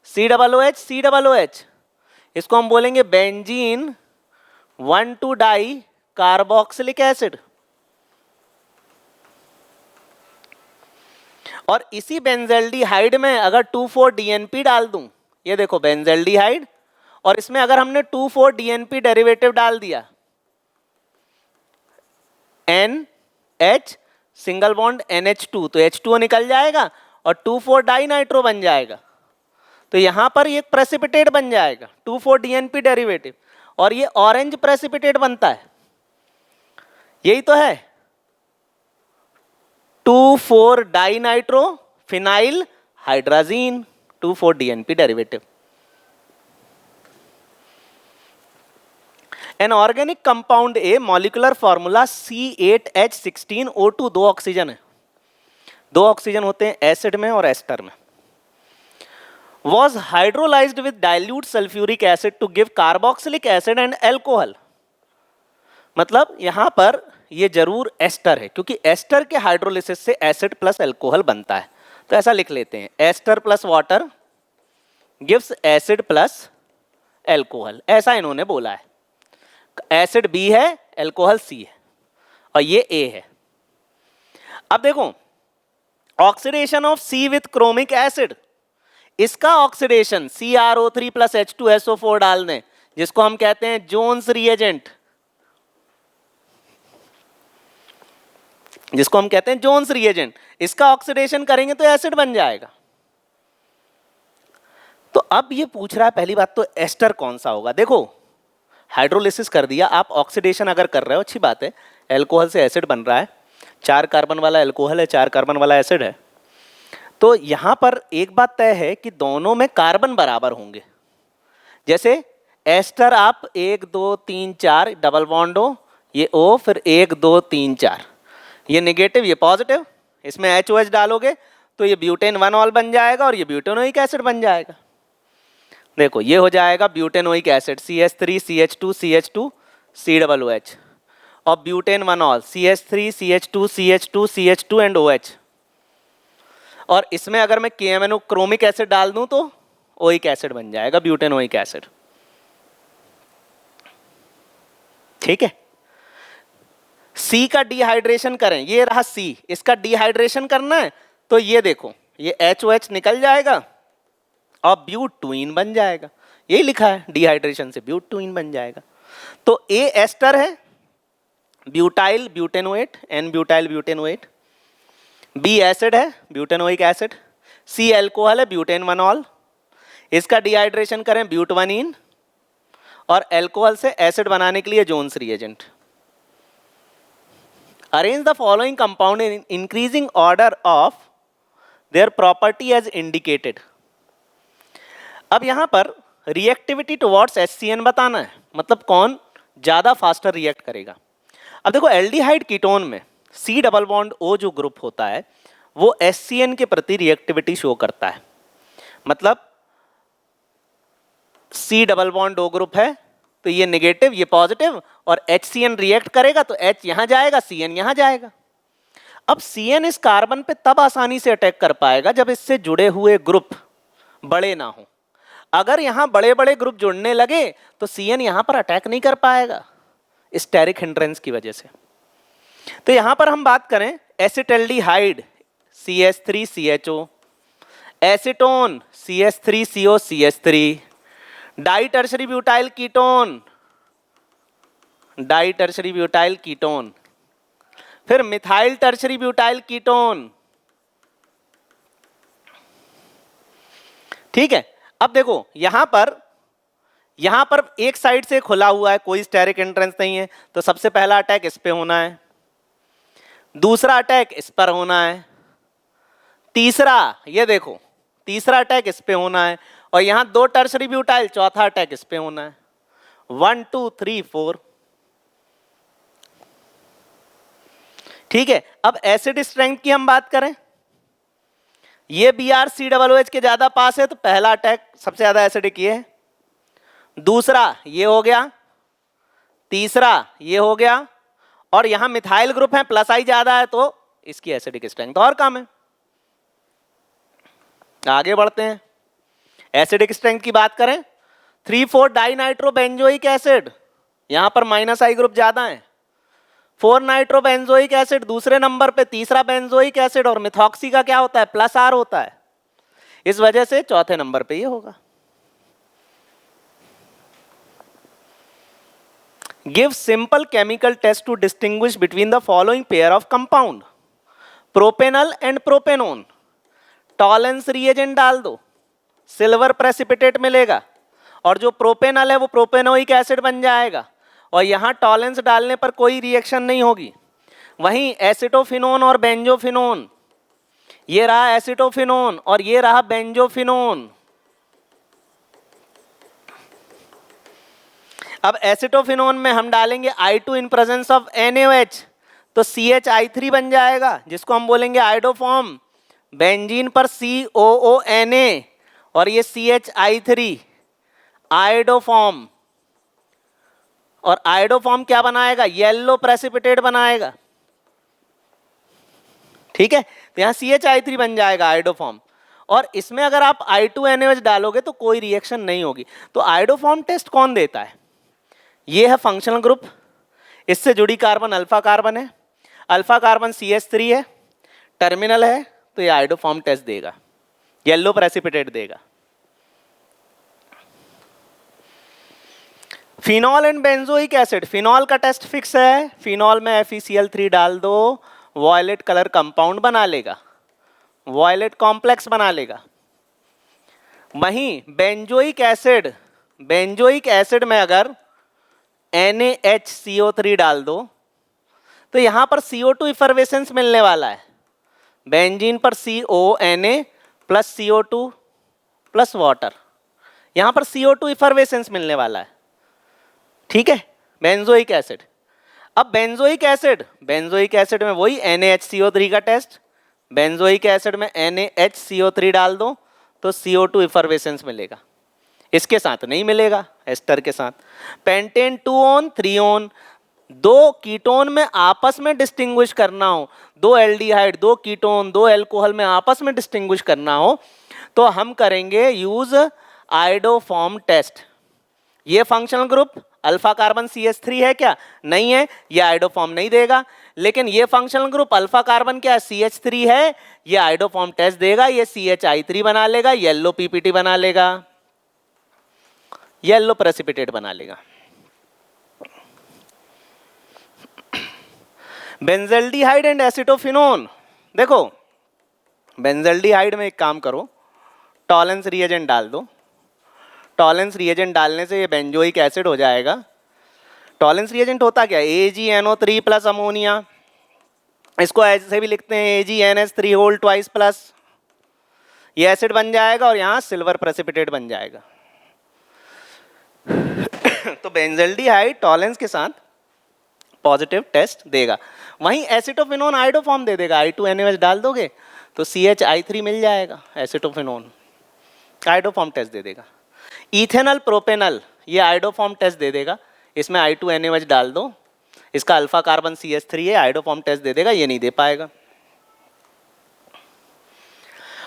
COOH COOH, इसको हम बोलेंगे बेंजीन 1,2 डाइकार्बोक्सिलिक एसिड। और इसी बेंजल्डिहाइड में अगर 2,4-DNP डाल दूं, ये देखो बेंजल्डिहाइड, और इसमें अगर हमने 2,4-DNP डेरिवेटिव डाल दिया, NH सिंगल बॉन्ड NH2, तो H2O निकल जाएगा और 2,4 डाइनाइट्रो बन जाएगा। तो यहां पर ये प्रेसिपिटेट बन जाएगा 2,4-DNP डेरिवेटिव, और ये ऑरेंज प्रेसिपिटेट बनता है, यही तो है 2,4 dinitro phenyl hydrazine, 2,4-DNP derivative. An organic compound A molecular formula C8H16O2, 2 oxygen है, 2 ऑक्सीजन होते हैं एसिड में और एस्टर में। Was hydrolyzed with dilute sulfuric acid to give carboxylic acid and alcohol। मतलब यहां पर ये जरूर एस्टर है, क्योंकि एस्टर के हाइड्रोलिसिस से एसिड प्लस अल्कोहल बनता है। तो ऐसा लिख लेते हैं, ester plus water gives acid plus alcohol, ऐसा इन्होंने बोला है। एसिड B है, अल्कोहल C है, और ये A है। अब देखो oxidation of C with chromic acid, इसका ऑक्सीडेशन CrO3 प्लस H2SO4 डाल दें, जिसको हम कहते हैं जोन्स रिएजेंट। जिसको हम कहते हैं जोन्स रिएजेंट। इसका ऑक्सीडेशन करेंगे तो एसिड बन जाएगा। तो अब ये पूछ रहा है पहली बात तो एस्टर कौन सा होगा। देखो हाइड्रोलिसिस कर दिया, आप ऑक्सीडेशन अगर कर रहे हो अच्छी बात है, एल्कोहल से एसिड बन रहा है, 4 कार्बन वाला एल्कोहल है, 4 कार्बन वाला एसिड है। तो यहां पर एक बात तय है कि दोनों में कार्बन बराबर होंगे। जैसे एस्टर आप 1 2 3 4 डबल बॉन्ड हो, ये O, फिर 1 2 3 4, ये नेगेटिव ये पॉजिटिव, इसमें HOH डालोगे तो ये ब्यूटेन 1 ऑल बन जाएगा और ये ब्यूटेनोइक एसिड बन जाएगा। देखो ये हो जाएगा butanoic acid CH3 CH2 CH2 COOH, और butane 1 all CH3 CH2 CH2 CH2 and OH। और इसमें अगर मैं KMNO क्रोमिक एसिड डाल दूं तो ओइक एसिड बन जाएगा, ब्यूटेनोइक एसिड। ठीक है। C का डिहाइड्रेशन करें, ये रहा C, इसका डिहाइड्रेशन करना है तो ये देखो ये HOH निकल जाएगा और ब्यूटूइन बन जाएगा। यही लिखा है, डिहाइड्रेशन से ब्यूटूइन बन जाएगा। तो A एस्टर है, butyl butanoate, N butyl butanoate. B acid है, ब्यूटेनोइक एसिड। C एल्कोहल है, ब्यूटेन 1 ऑल। इसका डिहाइड्रेशन करें ब्यूटवनीन, और एल्कोहल से एसिड बनाने के लिए Jones reagent. Arrange the following compound in increasing order of their property as indicated. अब यहां पर रिएक्टिविटी टुवर्ड्स HCN बताना है, मतलब कौन ज्यादा फास्टर रिएक्ट करेगा। अब देखो एल्डिहाइड कीटोन में C डबल बॉन्ड O जो ग्रुप होता है वो HCN के प्रति रिएक्टिविटी शो करता है। मतलब C double bond O group है तो ये नेगेटिव ये पॉजिटिव, और HCN रिएक्ट करेगा तो H यहां जाएगा CN यहां जाएगा। अब CN इस कार्बन पे तब आसानी से अटैक कर पाएगा जब इससे जुड़े हुए ग्रुप बड़े ना हो। अगर यहां बड़े बड़े ग्रुप जुड़ने लगे तो CN यहां पर अटैक नहीं कर पाएगा स्टेरिक हिंड्रेंस की वजह से। तो यहां पर हम बात करें acetaldehyde CH3CHO, acetone CH3CO CH3, di tertiary butyl ketone, di tertiary butyl ketone, फिर मिथाइल टर्शरी ब्यूटाइल कीटोन। ठीक है। अब देखो यहां पर एक साइड से खुला हुआ है, कोई स्टेरिक एंट्रेंस नहीं है, तो सबसे पहला अटैक इस पे होना है, दूसरा अटैक इस पर होना है, तीसरा ये देखो तीसरा अटैक इस पे होना है, और यहां 2 टर्शरी ब्यूटाइल, चौथा अटैक इस पे होना है। 1 2 3 4। ठीक है। अब एसिड स्ट्रेंथ की हम बात करें, ये BrCOOH के ज्यादा पास है तो पहला अटैक सबसे ज्यादा एसिडिक ये है, दूसरा ये हो गया, तीसरा ये हो गया, और यहां मिथाइल ग्रुप है प्लस आई ज्यादा है तो इसकी एसिडिक स्ट्रेंथ और कम है। आगे बढ़ते हैं, एसिडिक स्ट्रेंथ की बात करें 3,4 डाइनाइट्रोबेंजोइक एसिड, यहां पर -I ग्रुप ज्यादा है, 4 नाइट्रोबेंजोइक एसिड दूसरे नंबर पे, तीसरा बेंजोइक एसिड, और मिथॉक्सी का क्या होता है +R होता है, इस वजह से चौथे नंबर पे ये होगा। Give simple chemical test to distinguish between the following pair of compound, propanal and propanone. Tollens reagent डाल दो, सिल्वर प्रेसिपिटेट मिलेगा, और जो प्रोपेनल है वो प्रोपेनोइक एसिड बन जाएगा, और यहां टॉलेंस डालने पर कोई रिएक्शन नहीं होगी। वहीं एसिटोफिनोन और बेंजोफिनोन, ये रहा एसिटोफिनोन और ये रहा बेंजोफिनोन। अब एसिटोफिनोन में हम डालेंगे I2 in presence of NaOH तो CH3 बन जाएगा, जिसको हम बोलेंगे आइडोफॉर्म। बेंजीन पर COONA और ये CH3 आइडोफॉर्म, और आइडोफॉर्म क्या बनाएगा, येलो प्रेसिपिटेट बनाएगा। ठीक है। तो यहां CH3 बन जाएगा आइडोफॉर्म, और इसमें अगर आप I2NaOH डालोगे तो कोई रिएक्शन नहीं होगी। तो आइडोफॉर्म टेस्ट कौन देता है, ये है फंक्शनल ग्रुप, इससे जुड़ी कार्बन अल्फा कार्बन है, अल्फा कार्बन CH3 है, टर्मिनल है, तो ये आइडोफॉर्म टेस्ट देगा, येलो प्रेसिपिटेट देगा। Phenol and benzoic acid, phenol का टेस्ट फिक्स है, फिनॉल में FeCl3 डाल दो, वॉयलेट कलर कंपाउंड बना लेगा, वॉयलेट कॉम्प्लेक्स बना लेगा। वहीं बेंजोइक एसिड में अगर NaHCO3 डाल दो तो यहां पर CO2 इफर्वेसेंस मिलने वाला है। बेंजीन पर CONA plus CO2 plus water, यहां पर CO2 इफर्वेसेंस मिलने वाला है। ठीक है, बेंजोइक एसिड। अब बेंजोइक एसिड में वही NaHCO3 का टेस्ट, बेंजोइक एसिड में NaHCO3 डाल दो तो CO2 इफर्वेसेंस मिलेगा, इसके साथ नहीं मिलेगा, एस्टर के साथ। पेंटेन 2 ऑन 3 ऑन, दो कीटोन में आपस में डिस्टिंग्विश करना हो, दो एल्डिहाइड, दो कीटोन, दो एल्कोहल में आपस में डिस्टिंग्विश करना हो तो हम करेंगे यूज आइडोफॉर्म टेस्ट। ये functional group alpha carbon CH3 है क्या? नहीं है, ये आइडोफॉर्म नहीं देगा। लेकिन ये फंक्शनल ग्रुप अल्फा कार्बन क्या CH3 है, ये आइडोफॉर्म टेस्ट देगा, ये CHI3 बना लेगा, येलो PPT बना लेगा, येलो प्रेसिपिटेट बना लेगा। बेंजल्डिहाइड एंड एसिटोफिनोन, देखो बेंजल्डिहाइड में एक काम करो, टॉलेंस रिएजेंट डाल दो। टॉलेंस रिएजेंट डालने से ये बेंजोइक एसिड हो जाएगा। टॉलेंस रिएजेंट होता क्या है? AgNO3 प्लस अमोनिया, इसको ऐसे भी लिखते हैं AgNH3 होल ट्वाइस प्लस, ये एसिड बन जाएगा और यहाँ सिल्वर प्रेसिपिटेट बन जाएगा। तो बेंजल्डिहाइड टॉलेंस के साथ पॉजिटिव टेस्ट देगा। वहीं एसिटोफिनोन आइडोफॉर्म दे देगा, I2NaOH डाल दोगे तो CHI3 मिल जाएगा, एसिटोफिनोन आइडोफॉर्म टेस्ट दे देगा। इथेनॉल प्रोपेनल ये आइडोफॉर्म टेस्ट दे देगा, इसमें I2NaOH डाल दो, इसका अल्फा कार्बन CH3 है, आइडोफॉर्म टेस्ट दे देगा, ये नहीं दे पाएगा।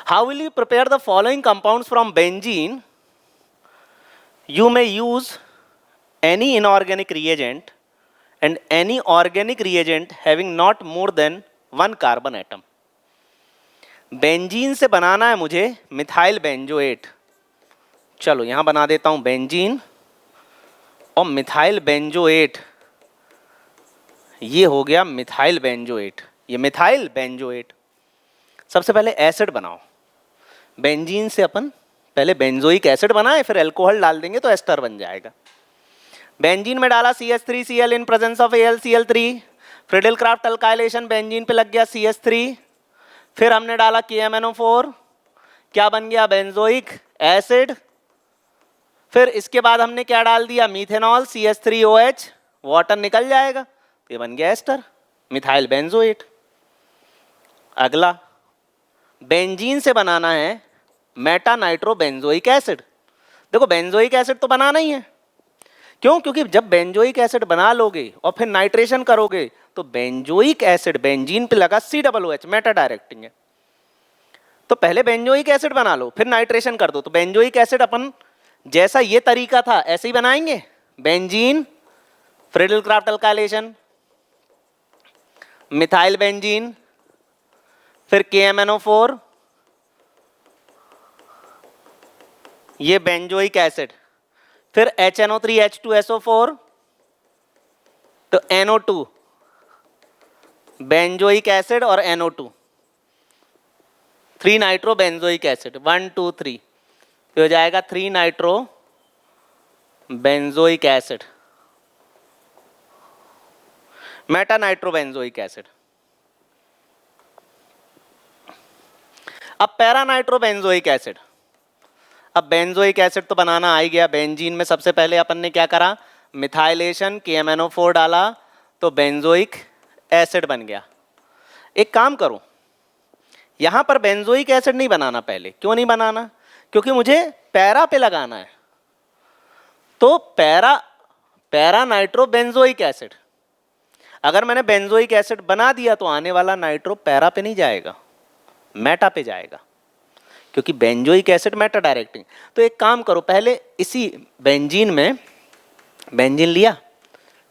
How will you prepare the following compounds from benzene? You may use any inorganic reagent and any organic reagent having not more than 1 carbon atom. Benzene से बनाना है मुझे methyl benzoate. चलो यहां बना देता हूं बेंजीन और मिथाइल बेंजोएट, ये हो गया मिथाइल बेंजोएट, ये मिथाइल बेंजोएट। सबसे पहले एसिड बनाओ, बेंजीन से अपन पहले बेंजोइक एसिड बनाए फिर अल्कोहल डाल देंगे तो एस्टर बन जाएगा। बेंजीन में डाला CH3Cl in presence of AlCl3, Friedel Crafts alkylation, benzene पे लग गया CH3, फिर हमने डाला KMnO4, क्या बन गया? Benzoic acid. फिर इसके बाद हमने क्या डाल दिया? मीथेनॉल CH3OH, वाटर निकल जाएगा, ये बन गया एस्टर, मिथाइल बेंजोएट। अगला बेंजीन से बनाना है मेटा नाइट्रो बेंजोइक एसिड। देखो बेंजोइक एसिड तो बनाना ही है, क्यों? क्योंकि जब बेंजोइक एसिड बना लोगे और फिर नाइट्रेशन करोगे तो बेंजोइक एसिड बेंजीन पे लगा COOH, मेटा डायरेक्टिंग है, तो पहले बेंजोइक एसिड बना लो फिर नाइट्रेशन कर दो। तो बेंजोइक एसिड अपन जैसा ये तरीका था ऐसे ही बनाएंगे, benzene, Friedel Crafts alkylation, methyl benzene, फिर KMnO4, ये बेंजोइक एसिड, फिर HNO3H2SO4, तो NO2, बेंजोइक एसिड और NO2, 3 नाइट्रो बेंजोइक एसिड, 1 2 3, तो हो जाएगा 3 nitro benzoic acid, Meta nitro benzoic acid. अब पैरा नाइट्रो बेंजोइक एसिड। अब बेंजोइक एसिड तो बनाना आ ही गया। बेंजीन में सबसे पहले अपन ने क्या करा? मिथाइलेशन, KMnO4 डाला तो बेंजोइक एसिड बन गया। एक काम करो, यहां पर बेंजोइक एसिड नहीं बनाना पहले। क्यों नहीं बनाना? क्योंकि मुझे पैरा पे लगाना है, तो पैरा नाइट्रो बेंजोइक एसिड। अगर मैंने बेंजोइक एसिड बना दिया तो आने वाला नाइट्रो पैरा पे नहीं जाएगा, मेटा पे जाएगा, क्योंकि बेंजोइक एसिड मेटा डायरेक्टिंग। तो एक काम करो, पहले इसी बेंजीन में बेंजीन लिया,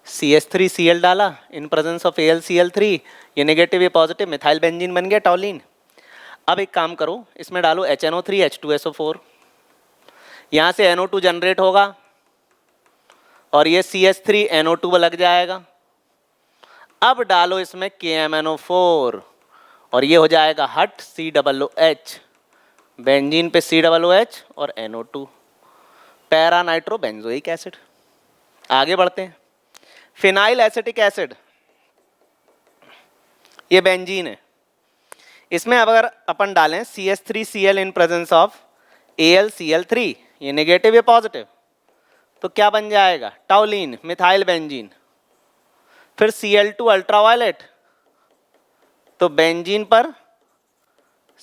CH3Cl डाला इन प्रेजेंस ऑफ AlCl3, ये नेगेटिव ये पॉजिटिव, मिथाइल बेंजीन बन गया टॉलिन। अब एक काम करो, इसमें डालो HNO3H2SO4, यहाँ से NO2 जनरेट होगा और ये CH3NO2 लग जाएगा। अब डालो इसमें KMnO4 और ये हो जाएगा हट COOH, बेंजीन पे COOH और NO2, para nitro benzoic acid. आगे बढ़ते हैं। फिनाइल एसिटिक एसिड, ये बेंजीन है, इसमें अब अगर अपन डालें CH3Cl in presence of AlCl3, ये नेगेटिव या पॉजिटिव, तो क्या बन जाएगा? टाउलिन, मिथाइल बेंजीन। फिर Cl2 अल्ट्रावायलेट, तो बेंजीन पर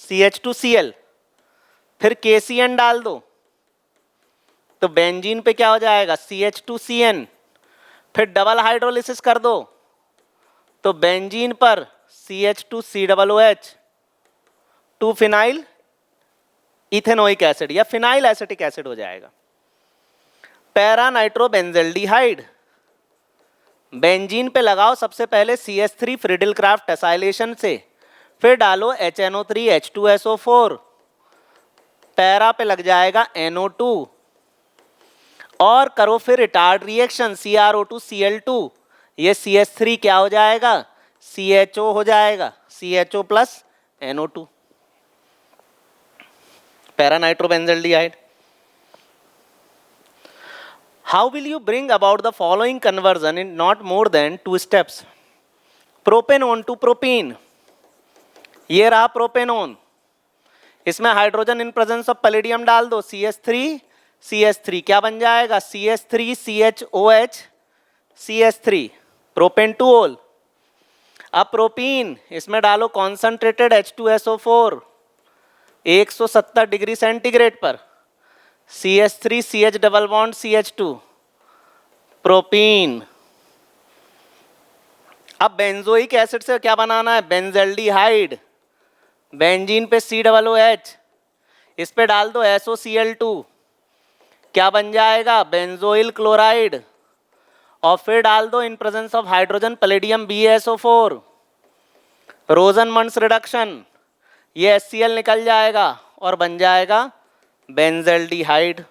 CH2Cl, फिर KCN डाल दो, तो बेंजीन पे क्या हो जाएगा? CH2CN, फिर डबल हाइड्रोलिसिस कर दो, तो बेंजीन पर CH2COOH, 2 फिनाइल इथेनोइक एसिड या फिनाइल एसिटिक एसिड हो जाएगा। पैरा नाइट्रोबेंजेल्डिहाइड, बेंजीन पे लगाओ सबसे पहले CH3 फ्रिडल क्राफ्ट एसाइलेशन से, फिर डालो HNO3 H2SO4, पैरा पे लग जाएगा NO2 और करो फिर रिटार्ड रिएक्शन CrO2 Cl2, ये CH3 क्या हो जाएगा? CHO हो जाएगा, CHO plus NO2, para nitrobenzaldehyde. How will you bring about the following conversion in not more than 2 steps? Propanone to propene, ये रहा प्रोपेनोन, इसमें hydrogen in presence of palladium डाल दो, CH3 क्या बन जाएगा? CH3CHOH CH3, प्रोपेन टू ओल। अब प्रोपीन, इसमें डालो कॉन्सेंट्रेटेड H2SO4 170 डिग्री सेंटीग्रेड पर, CH3CH double bond CH2, propene. अब बेंजोइक एसिड से क्या बनाना है? बेंजेल्डिहाइड, बेंजीन पे COOH, इस पे डाल दो SOCl2, क्या बन जाएगा? बेंजोइल क्लोराइड, और फिर डाल दो in presence of hydrogen palladium BaSO4, Rosenmund's reduction, ये HCl निकल जाएगा और बन जाएगा बेंजेल्डिहाइड।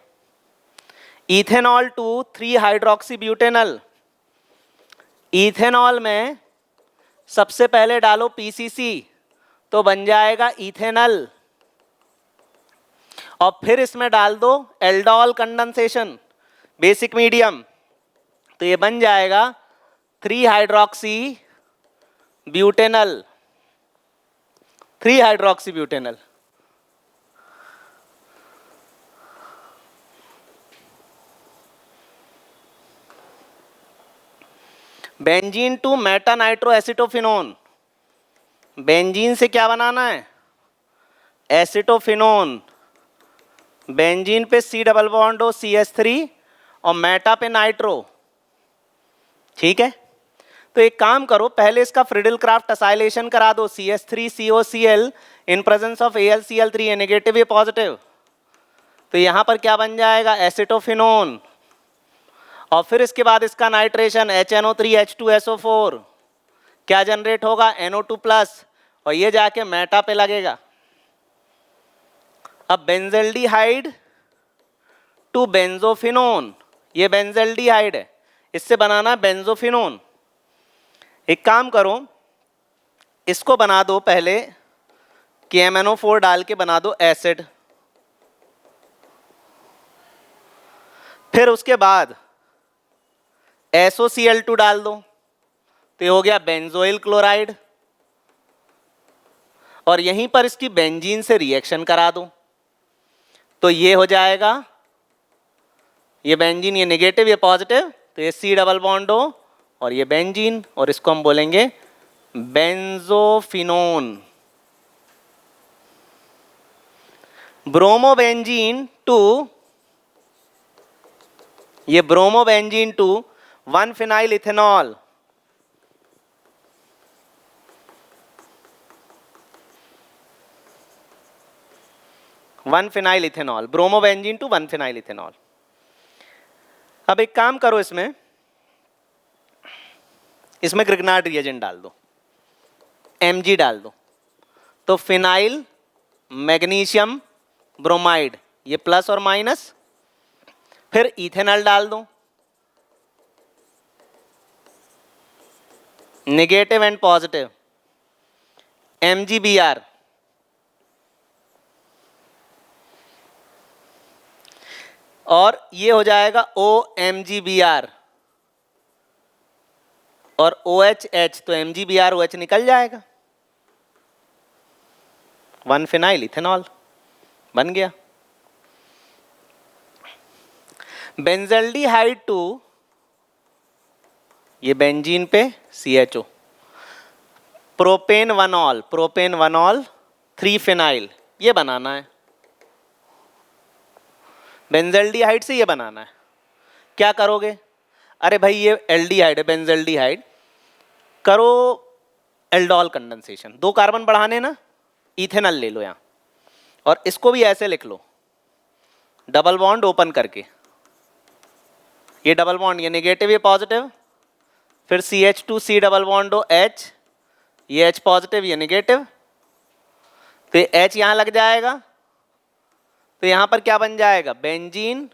Ethanol to 3 hydroxy butanal, ethanol में सबसे पहले डालो PCC, तो बन जाएगा इथेनल, और फिर इसमें डाल दो एल्डोल कंडेंसेशन, बेसिक मीडियम, तो ये बन जाएगा 3 hydroxy butanal, 3 hydroxy butanal. Benzene to meta nitro acetophenone, benzene से क्या बनाना है? एसिटोफिनोन, बेंजीन पे C डबल बॉन्ड हो CH3 और मेटा पे नाइट्रो, ठीक है। तो एक काम करो, पहले इसका फ्रिडल क्राफ्ट एसाइलेशन करा दो, CH3COCl in presence of AlCl3, ये नेगेटिव ये पॉजिटिव, तो यहां पर क्या बन जाएगा? एसिटोफिनोन, और फिर इसके बाद इसका नाइट्रेशन HNO3 H2SO4, क्या जनरेट होगा? NO2 प्लस, और ये जाके मेटा पे लगेगा। अब बेंजेल्डिहाइड टू बेंजोफिनोन, ये बेंजेल्डिहाइड है, इससे बनाना बेंजोफिनोन। एक काम करो, इसको बना दो पहले KMnO4 डाल के बना दो एसिड, फिर उसके बाद SOCl2 डाल दो, तो ये हो गया बेंजोइल क्लोराइड, और यहीं पर इसकी बेंजीन से रिएक्शन करा दो, तो ये हो जाएगा, ये बेंजीन, ये नेगेटिव ये पॉजिटिव, तो ये C डबल बॉन्ड हो और ये बेंजीन, और इसको हम बोलेंगे बेंजोफिनोन। ब्रोमोबेंजीन टू, ये bromobenzene to 1 phenyl ethanol, bromobenzene to 1 phenyl ethanol. अब एक काम करो, इसमें ग्रिग्नार्ड रिएजेंट डाल दो, Mg डाल दो, तो फिनाइल मैग्नीशियम ब्रोमाइड, ये प्लस और माइनस, फिर इथेनॉल डाल दो, नेगेटिव एंड पॉजिटिव, MgBr, और ये हो जाएगा OMgBr और OHH, तो MgBr OH निकल जाएगा, 1 फिनाइल इथेनॉल बन गया। बेंजल्डिहाइड 2, ये बेंजीन पे CHO, प्रोपेन 1ऑल 3 फिनाइल, ये बनाना है, बेंजल्डिहाइड से ये बनाना है। क्या करोगे? अरे भाई ये एल्डिहाइड है, बेंजल्डिहाइड, करो एल्डोल कंडेंसेशन, 2 कार्बन बढ़ाने ना, इथेनॉल ले लो यहाँ, और इसको भी ऐसे लिख लो, डबल बॉन्ड ओपन करके, ये डबल बॉन्ड, ये नेगेटिव ये पॉजिटिव, फिर CH2C डबल बॉन्ड हो H, ये H पॉजिटिव ये नेगेटिव, तो ये H यहाँ लग जाएगा, तो यहाँ पर क्या बन जाएगा? बेंजीन,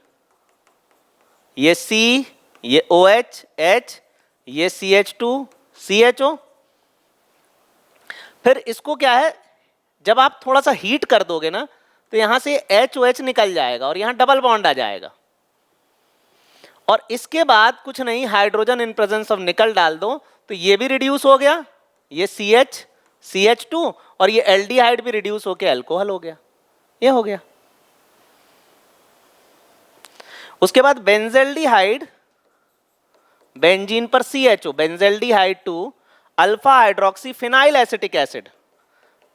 ये C, ये OH H, ये CH2 CHO। फिर इसको क्या है, जब आप थोड़ा सा हीट कर दोगे ना, तो यहां से HOH निकल जाएगा और यहां डबल बॉन्ड आ जाएगा, और इसके बाद कुछ नहीं, हाइड्रोजन इन प्रेजेंस ऑफ निकल डाल दो, तो ये भी रिड्यूस हो गया, ये CH CH2, और ये एल्डिहाइड भी रिड्यूस होके अल्कोहल हो गया, ये हो गया। उसके बाद बेंजल्डिहाइड, बेंजीन पर CHO, benzaldehyde 2 alpha hydroxy phenyl acetic acid,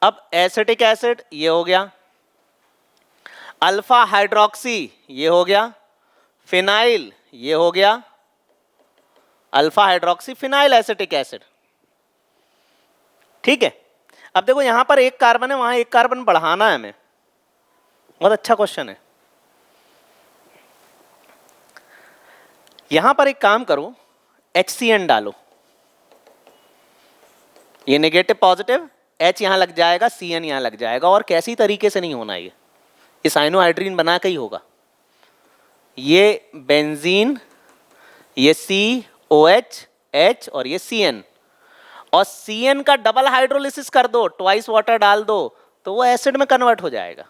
अब एसिटिक एसिड ये हो गया, अल्फा हाइड्रोक्सी ये हो गया, फिनाइल ये हो गया, alpha hydroxy phenyl acetic acid, ठीक है। अब देखो यहां पर 1 कार्बन है, वहां 1 कार्बन बढ़ाना है हमें, बहुत अच्छा क्वेश्चन है। यहां पर एक काम करो, HCN डालो, ये नेगेटिव पॉजिटिव, H यहां लग जाएगा, CN यहां लग जाएगा, और कैसी तरीके से नहीं होना, ये साइनोहाइड्रीन बना के ही होगा। ये बेंजीन, ये COH H और ये CN, और CN का डबल हाइड्रोलिसिस कर दो, ट्वाइस वाटर डाल दो, तो वो एसिड में कन्वर्ट हो जाएगा।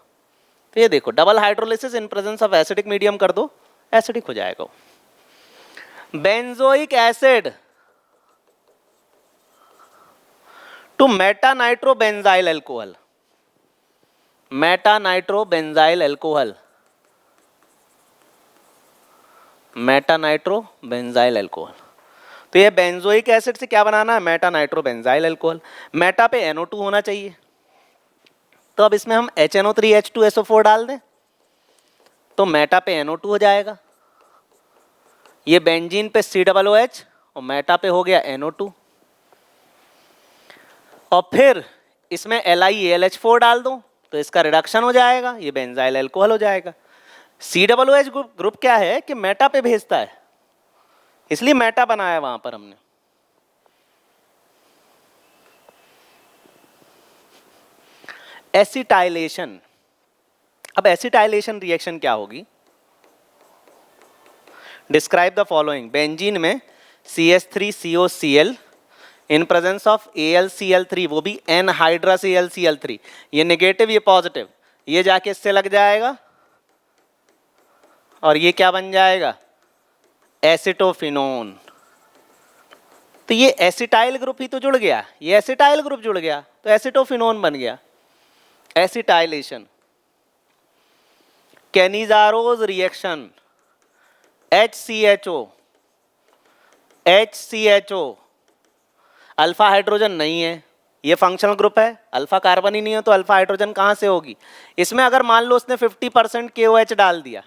तो ये देखो, double hydrolysis in presence of acidic medium कर दो, एसिडिक हो जाएगा। Benzoic acid to meta nitrobenzyl alcohol, meta nitrobenzyl alcohol, meta nitrobenzyl alcohol, तो ये बेंजोइक एसिड से क्या बनाना है? मेटा नाइट्रोबेंजाइल अल्कोहल, मेटा पे NO2 होना चाहिए, तो अब इसमें हम HNO3H2SO4 डाल दें, तो मेटा पे NO2 हो जाएगा, ये बेंजीन पे COOH और मेटा पे हो गया NO2, और फिर इसमें LiAlH4 डाल दो, तो इसका रिडक्शन हो जाएगा, ये बेंजाइल अल्कोहल हो जाएगा। COOH ग्रुप क्या है कि मेटा पे भेजता है, इसलिए मेटा बनाया वहां पर हमने। एसिटाइलेशन, अब एसिटाइलेशन रिएक्शन क्या होगी? डिस्क्राइब द फॉलोइंग, बेंजीन में CH3COCl in presence of AlCl3, वो भी एनहाइड्रस AlCl3, ये नेगेटिव ये पॉजिटिव, ये जाके इससे लग जाएगा, और ये क्या बन जाएगा? एसिटोफिनोन, तो ये एसिटाइल ग्रुप ही तो जुड़ गया, ये एसिटाइल ग्रुप जुड़ गया, तो एसिटोफिनोन बन गया, acetylation. Cannizzaro's reaction, HCHO, alpha hydrogen नहीं है, ये फंक्शनल ग्रुप है, अल्फा कार्बन ही नहीं है, तो अल्फा हाइड्रोजन कहाँ से होगी? इसमें अगर मान लो उसने 50% KOH डाल दिया,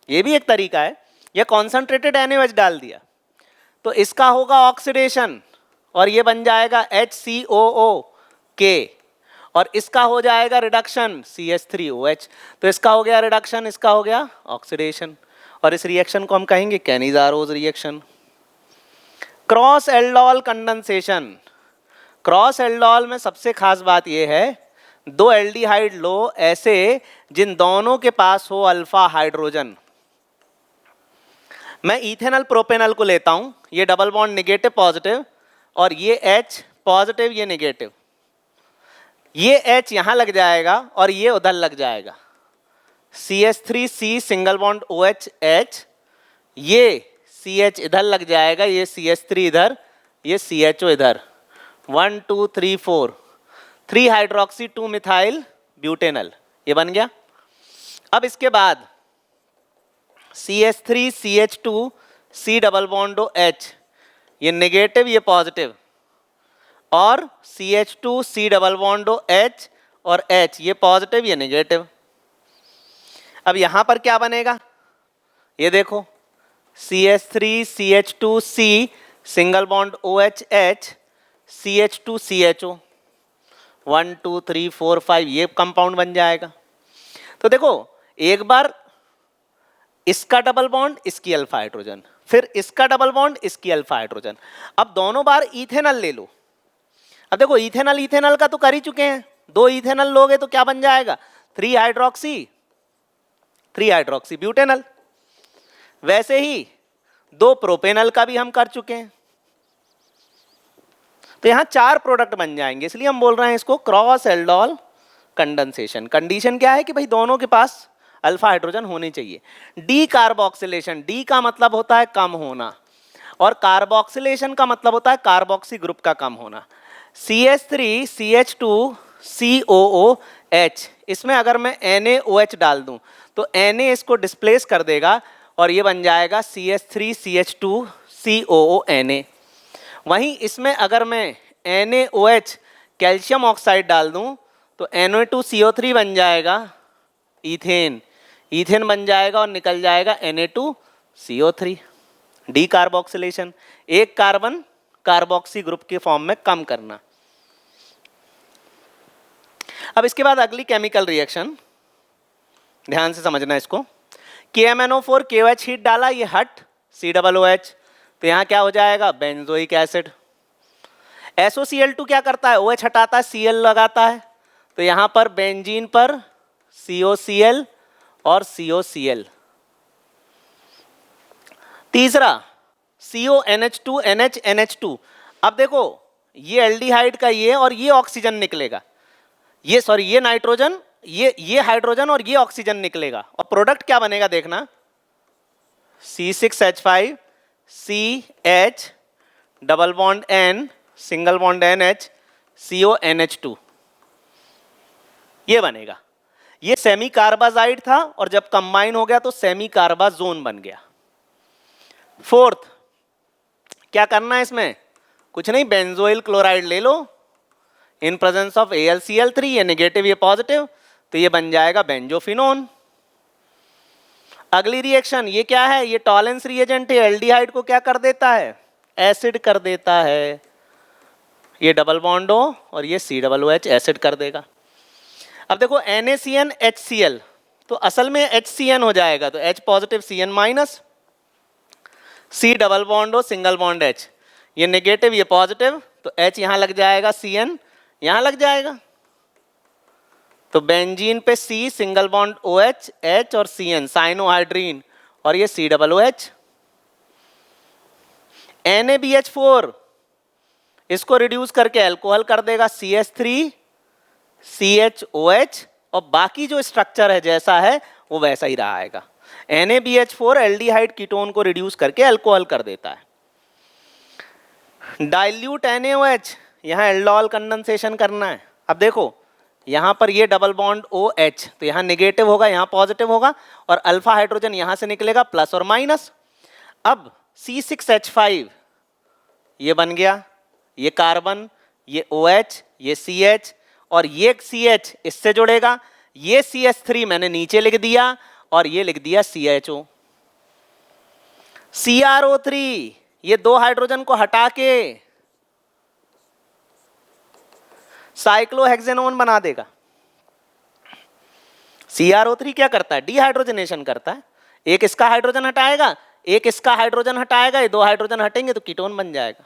ये भी एक तरीका है, या कॉन्सेंट्रेटेड NaOH डाल दिया, तो इसका होगा ऑक्सीडेशन, और ये बन जाएगा HCOOK, और इसका हो जाएगा रिडक्शन CH3OH, तो इसका हो गया रिडक्शन, इसका हो गया ऑक्सीडेशन, और इस रिएक्शन को हम कहेंगे Cannizzaro's reaction. Cross aldol condensation, cross aldol में सबसे खास बात यह है, 2 एल्डिहाइड लो ऐसे जिन दोनों के पास हो अल्फा हाइड्रोजन। मैं इथेनॉल प्रोपेनॉल को लेता हूं, ये डबल बॉन्ड नेगेटिव पॉजिटिव, और ये H पॉजिटिव, ये नेगेटिव, ये H यहां लग जाएगा और ये उधर लग जाएगा, CH3C single bond OH H, ये CH इधर लग जाएगा, ये CH3 इधर, ये CHO इधर, 1 2 3 4, 3 हाइड्रोक्सी 2 मिथाइल ब्यूटेनल, ये बन गया। अब इसके बाद CH3 CH2 C double bond H, ये नेगेटिव ये पॉजिटिव, और CH2 C double bond H और H, ये पॉजिटिव ये नेगेटिव। अब यहां पर क्या बनेगा, ये देखो, CH3 CH2 C single bond OH H, CH2 CHO, 1 2 3 4 5, ये कंपाउंड बन जाएगा। तो देखो, एक बार इसका डबल बॉन्ड, इसकी अल्फा हाइड्रोजन, फिर इसका डबल बॉन्ड, इसकी अल्फा हाइड्रोजन। अब दोनों बार इथेनॉल ले लो। अब देखो, इथेनॉल इथेनॉल का तो कर ही चुके हैं, 2 इथेनॉल लोगे तो क्या बन जाएगा, 3 हाइड्रोक्सी ब्यूटेनॉल। वैसे ही 2 प्रोपेनॉल का भी हम कर चुके हैं, तो यहां 4 प्रोडक्ट बन जाएंगे, इसलिए हम बोल रहे हैं इसको क्रॉस एल्डोल कंडेंसेशन। कंडीशन क्या है कि भाई दोनों के पास अल्फा हाइड्रोजन होने चाहिए। डी कार्बोक्सिलेशन, डी का मतलब होता है कम होना, और कार्बोक्सिलेशन का मतलब होता है कार्बोक्सी ग्रुप का कम होना। CH3 CH2 COOH, इसमें अगर मैं NaOH डाल दूं तो Na इसको डिस्प्लेस कर देगा और ये बन जाएगा CH3 CH2 COONA। वहीं इसमें अगर मैं NaOH कैल्शियम ऑक्साइड डाल दूं तो Na2CO3 बन जाएगा इथेन, इथेन बन जाएगा और निकल जाएगा Na2CO3। डी कार्बोक्सिलेशन, एक कार्बन कार्बोक्सी ग्रुप के फॉर्म में कम करना। अब इसके बाद अगली केमिकल रिएक्शन, ध्यान से समझना इसको। KMNO4 KOH हीट डाला, ये हट COOH, तो यहाँ क्या हो जाएगा, बेंजोइक एसिड। SOCl2 क्या करता है, OH हटाता है, Cl लगाता है, तो यहाँ पर बेंजीन पर COCl और COCl। तीसरा CONH2 NH2। अब देखो, ये एल्डिहाइड का ये और ये ऑक्सीजन निकलेगा, ये सॉरी ये नाइट्रोजन, ये हाइड्रोजन और ये ऑक्सीजन निकलेगा, और प्रोडक्ट क्या बनेगा देखना, C6H5 CH double bond N single bond NH CONH2, ये बनेगा। ये सेमी कार्बाजाइड था और जब कंबाइन हो गया तो सेमी कार्बाजोन बन गया। फोर्थ, क्या करना है इसमें, कुछ नहीं, बेंजोइल क्लोराइड ले लो इन प्रेजेंस ऑफ AlCl3, ये नेगेटिव ये पॉजिटिव, तो ये बन जाएगा बेंजोफिनोन। अगली रिएक्शन ये क्या है, ये टॉलेंस रिएजेंट है, एल्डिहाइड को क्या कर देता है, एसिड कर देता है, ये डबल बॉन्ड हो और ये COOH एसिड कर देगा। अब देखो NaCN HCl, तो असल में HCN हो जाएगा, तो H positive CN minus, C double bond हो सिंगल बॉन्ड H, ये नेगेटिव ये पॉजिटिव, तो H यहाँ लग जाएगा, CN यहाँ लग जाएगा, तो बेंजीन पे C single bond OH H और CN साइनोहाइड्रीन, और ये COOH। NaBH4 इसको रिड्यूस करके अल्कोहल कर देगा, CH3 CHOH, और बाकी जो स्ट्रक्चर है जैसा है वो वैसा ही रहेगा। NaBH4 एल्डिहाइड कीटोन को रिड्यूस करके अल्कोहल कर देता है। डाइल्यूट NaOH, यहाँ एल्डोल कंडेंसेशन करना है। अब देखो यहाँ पर ये डबल बॉन्ड OH, तो यहाँ नेगेटिव होगा यहाँ पॉजिटिव होगा, और अल्फा हाइड्रोजन यहाँ से निकलेगा प्लस और माइनस। अब C6H5 ये बन गया, ये कार्बन, ये OH, ये CH, और ये CH इससे जुड़ेगा, ये CH3 मैंने नीचे लिख दिया और ये लिख दिया CHO। CrO3 ये 2 हाइड्रोजन को हटा के साइक्लोहेक्सेनोन बना देगा। CrO3 क्या करता है, डिहाइड्रोजनेशन करता है, एक इसका हाइड्रोजन हटाएगा, एक इसका हाइड्रोजन हटाएगा, ये 2 हाइड्रोजन हटेंगे तो कीटोन बन जाएगा।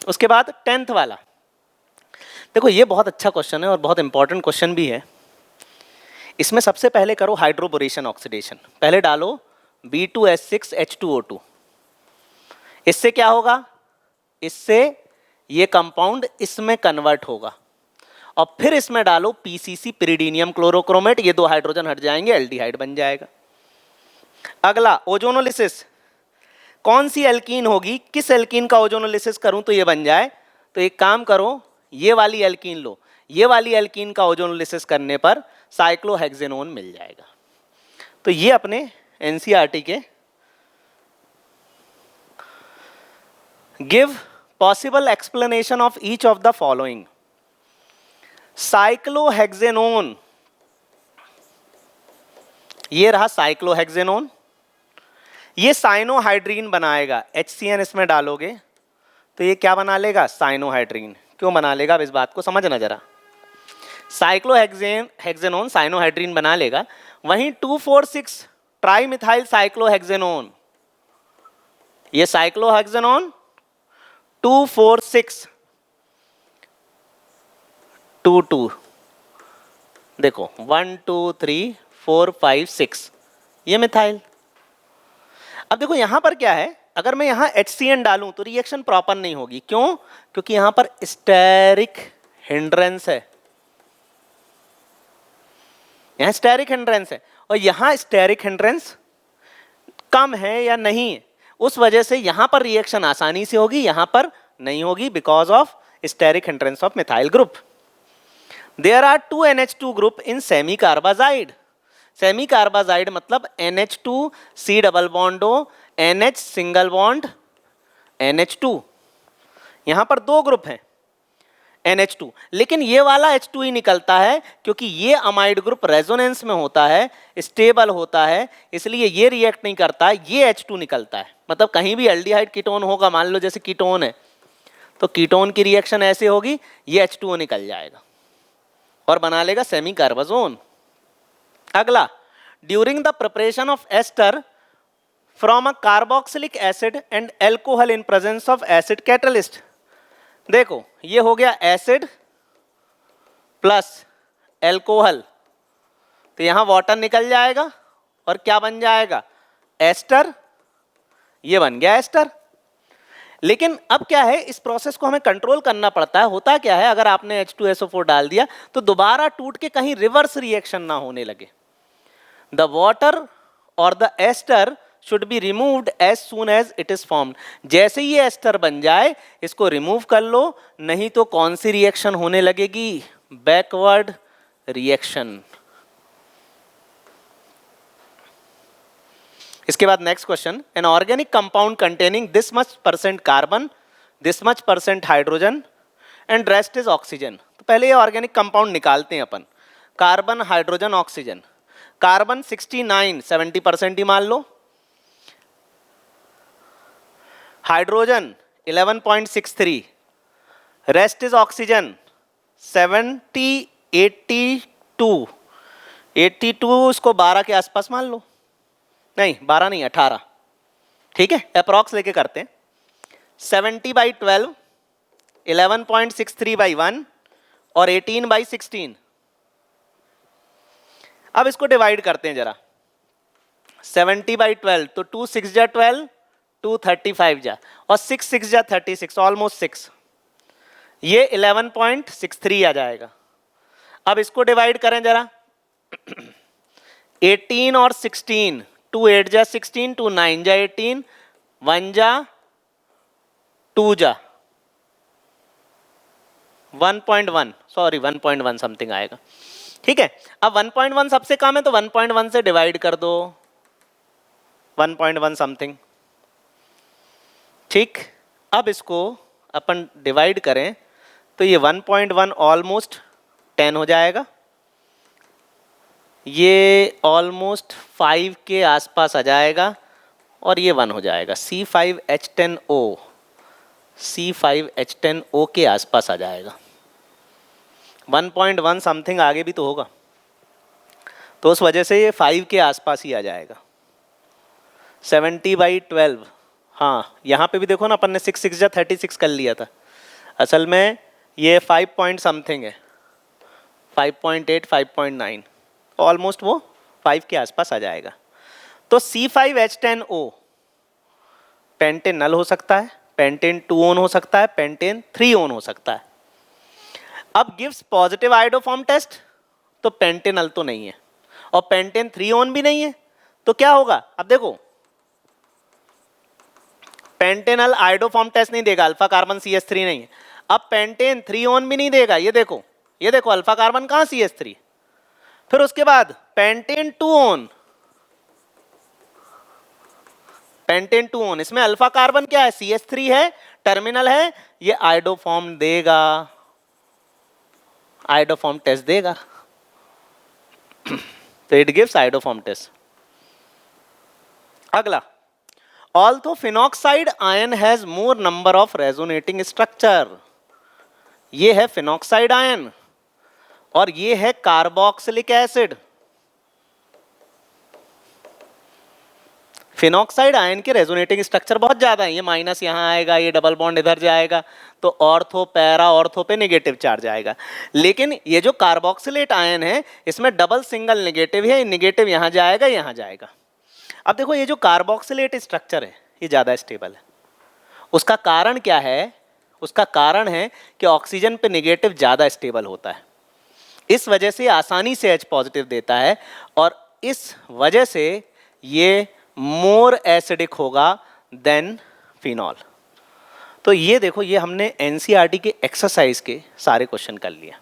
उसके बाद 10th वाला, देखो ये बहुत अच्छा क्वेश्चन है और बहुत इंपॉर्टेंट क्वेश्चन भी है। इसमें सबसे पहले करो हाइड्रोबोरेशन ऑक्सीडेशन, पहले डालो B2H6H2O2, इससे क्या होगा, इससे ये कंपाउंड इसमें कन्वर्ट होगा और फिर इसमें डालो पीसीसी पिरिडीनियम क्लोरोक्रोमेट, ये 2 हाइड्रोजन हट जाएंगे, एल्डिहाइड बन जाएगा। अगला ओजोनोलिसिस, कौन सी एल्कीन होगी, किस एल्कीन का ओजोनोलिसिस करूं तो ये बन जाए, तो एक काम करो ये वाली एल्कीन लो, ये वाली एल्कीन का ओजोनोलिसिस करने पर साइक्लोहेक्सेनोन मिल जाएगा। तो ये अपने एनसीईआरटी के give possible explanation of each of the following. Cyclohexanone, ये रहा साइक्लोहेक्सेनोन, ये साइनोहाइड्रीन बनाएगा, HCN इसमें डालोगे तो ये क्या बना लेगा, साइनोहाइड्रीन। क्यों बना लेगा, अब इस बात को समझना जरा। साइक्लोहेक्सेनोन साइनोहाइड्रीन बना लेगा, वहीं 2,4,6 ट्राइमिथाइल साइक्लोहेक्सेनोन, ये साइक्लोहेक्सेनोन 2,4,6 2,2, देखो 1 2 3 4 5 6, ये मिथाइल। अब देखो यहां पर क्या है, अगर मैं यहां HCN डालूं तो रिएक्शन प्रॉपर नहीं होगी। क्यों, क्योंकि यहां पर स्टेरिक हिंड्रेंस है, यहां स्टेरिक हिंड्रेंस है और यहां स्टेरिक हिंड्रेंस कम है या नहीं है, उस वजह से यहां पर रिएक्शन आसानी से होगी, यहां पर नहीं होगी, because of steric hindrance of methyl group. There are 2 NH2 group in semi carbazide. Semi carbazide मतलब NH2 C double bond O, NH single bond NH2, यहां पर 2 ग्रुप हैं NH2, लेकिन ये वाला H2 ही निकलता है क्योंकि ये अमाइड ग्रुप रेजोनेंस में होता है, स्टेबल होता है, इसलिए ये रिएक्ट नहीं करता, ये H2 निकलता है। मतलब कहीं भी एल्डिहाइड कीटोन होगा, मान लो जैसे कीटोन है तो कीटोन की रिएक्शन ऐसे होगी, ये H2O निकल जाएगा और बना लेगा सेमी कार्बाजोन। अगला, during the preparation of ester from a carboxylic acid and alcohol in presence of acid catalyst. देखो ये हो गया एसिड प्लस एल्कोहल, तो यहां वाटर निकल जाएगा और क्या बन जाएगा, एस्टर, ये बन गया एस्टर। लेकिन अब क्या है, इस प्रोसेस को हमें कंट्रोल करना पड़ता है। होता क्या है, अगर आपने H2SO4 डाल दिया तो दोबारा टूट के कहीं रिवर्स रिएक्शन ना होने लगे। द वाटर और the ester should be removed as soon as it is formed. जैसे ही ये एस्टर बन जाए इसको रिमूव कर लो, नहीं तो कौन सी रिएक्शन होने लगेगी, बैकवर्ड रिएक्शन। इसके बाद next question, an organic compound containing this much % carbon, this much % hydrogen and rest is oxygen. तो पहले ये ऑर्गेनिक कंपाउंड निकालते हैं अपन, कार्बन हाइड्रोजन ऑक्सीजन। कार्बन 69 70% ही मान लो, हाइड्रोजन 11.63, रेस्ट इज ऑक्सीजन 70 82 82, इसको 12 के आसपास मान लो, नहीं 12 नहीं 18, ठीक है, अप्रॉक्स लेके करते हैं। 70/12, 11.63/1 और 18/16। अब इसको डिवाइड करते हैं जरा, 70/12 तो 2 6 जा 12, 2 35 जा और 6 6 जा 36, ऑलमोस्ट 6, ये 11.63 आ जाएगा। अब इसको डिवाइड करें जरा, 18 और 16, 2 8 जा 16, 2 9 जा 18, 1 जा 2 जा 1.1, सॉरी 1.1 समथिंग आएगा, ठीक है। अब 1.1 सबसे कम है तो 1.1 से डिवाइड कर दो, 1.1 समथिंग, ठीक। अब इसको अपन डिवाइड करें तो ये 1.1 ऑलमोस्ट 10 हो जाएगा, ये ऑलमोस्ट 5 के आसपास आ जाएगा और ये 1 हो जाएगा, C5H10O, C5H10O के आसपास आ जाएगा। 1.1 समथिंग आगे भी तो होगा, तो उस वजह से ये 5 के आसपास ही आ जाएगा। 70/12, हाँ यहाँ पे भी देखो ना, अपन ने 6 6 जा 36 कर लिया था, असल में ये 5 पॉइंट समथिंग है, 5.8 5.9, ऑलमोस्ट वो 5 के आसपास आ जाएगा। तो C5H10O पेंटेनल हो सकता है, पेंटेन 2 ओन हो सकता है, पेंटेन 3 ओन हो सकता है। अब गिव्स पॉजिटिव आयोडोफॉर्म टेस्ट, तो पेंटेनल तो नहीं है और पेंटेन 3 ओन भी नहीं है, तो क्या होगा? अब देखो, पेंटेनल आयोडोफॉर्म टेस्ट नहीं देगा, अल्फा कार्बन CH3 नहीं है। अब पेंटेन 3 ओन भी नहीं देगा, ये देखो, ये देखो अल्फा कार्बन कहां CH3। फिर उसके बाद पेंटेन 2 ओन, पेंटेन 2 ओन, इसमें अल्फा कार्बन क्या है? CH3 है, टर्मिनल है, ये आयोडोफॉर्म देगा, आयोडोफॉर्म टेस्ट देगा। तो इट गिव्स आयोडोफॉर्म टेस्ट। अगला, ortho phenoxide ion has more number of resonating structure, ये है फिनॉक्साइड आयन और ये है कार्बोक्सिलिक एसिड। फिनॉक्साइड आयन के रेजोनेटिंग स्ट्रक्चर बहुत ज्यादा है, ये माइनस यहाँ आएगा, ये डबल बॉन्ड इधर जाएगा, तो ऑर्थो पैरा ऑर्थो पे नेगेटिव चार्ज आएगा। लेकिन ये जो कार्बोक्सिलेट आयन है इसमें डबल सिंगल नेगेटिव है, नेगेटिव यहाँ जाएगा, यहाँ जाएगा। अब देखो ये जो कार्बोक्सिलेट स्ट्रक्चर है ये ज्यादा स्टेबल है। उसका कारण क्या है? उसका कारण है कि ऑक्सीजन पे नेगेटिव ज्यादा स्टेबल होता है, इस वजह से आसानी से H पॉजिटिव देता है और इस वजह से ये मोर एसिडिक होगा देन फिनॉल। तो ये देखो, ये हमने NCERT के एक्सरसाइज के सारे क्वेश्चन कर लिया।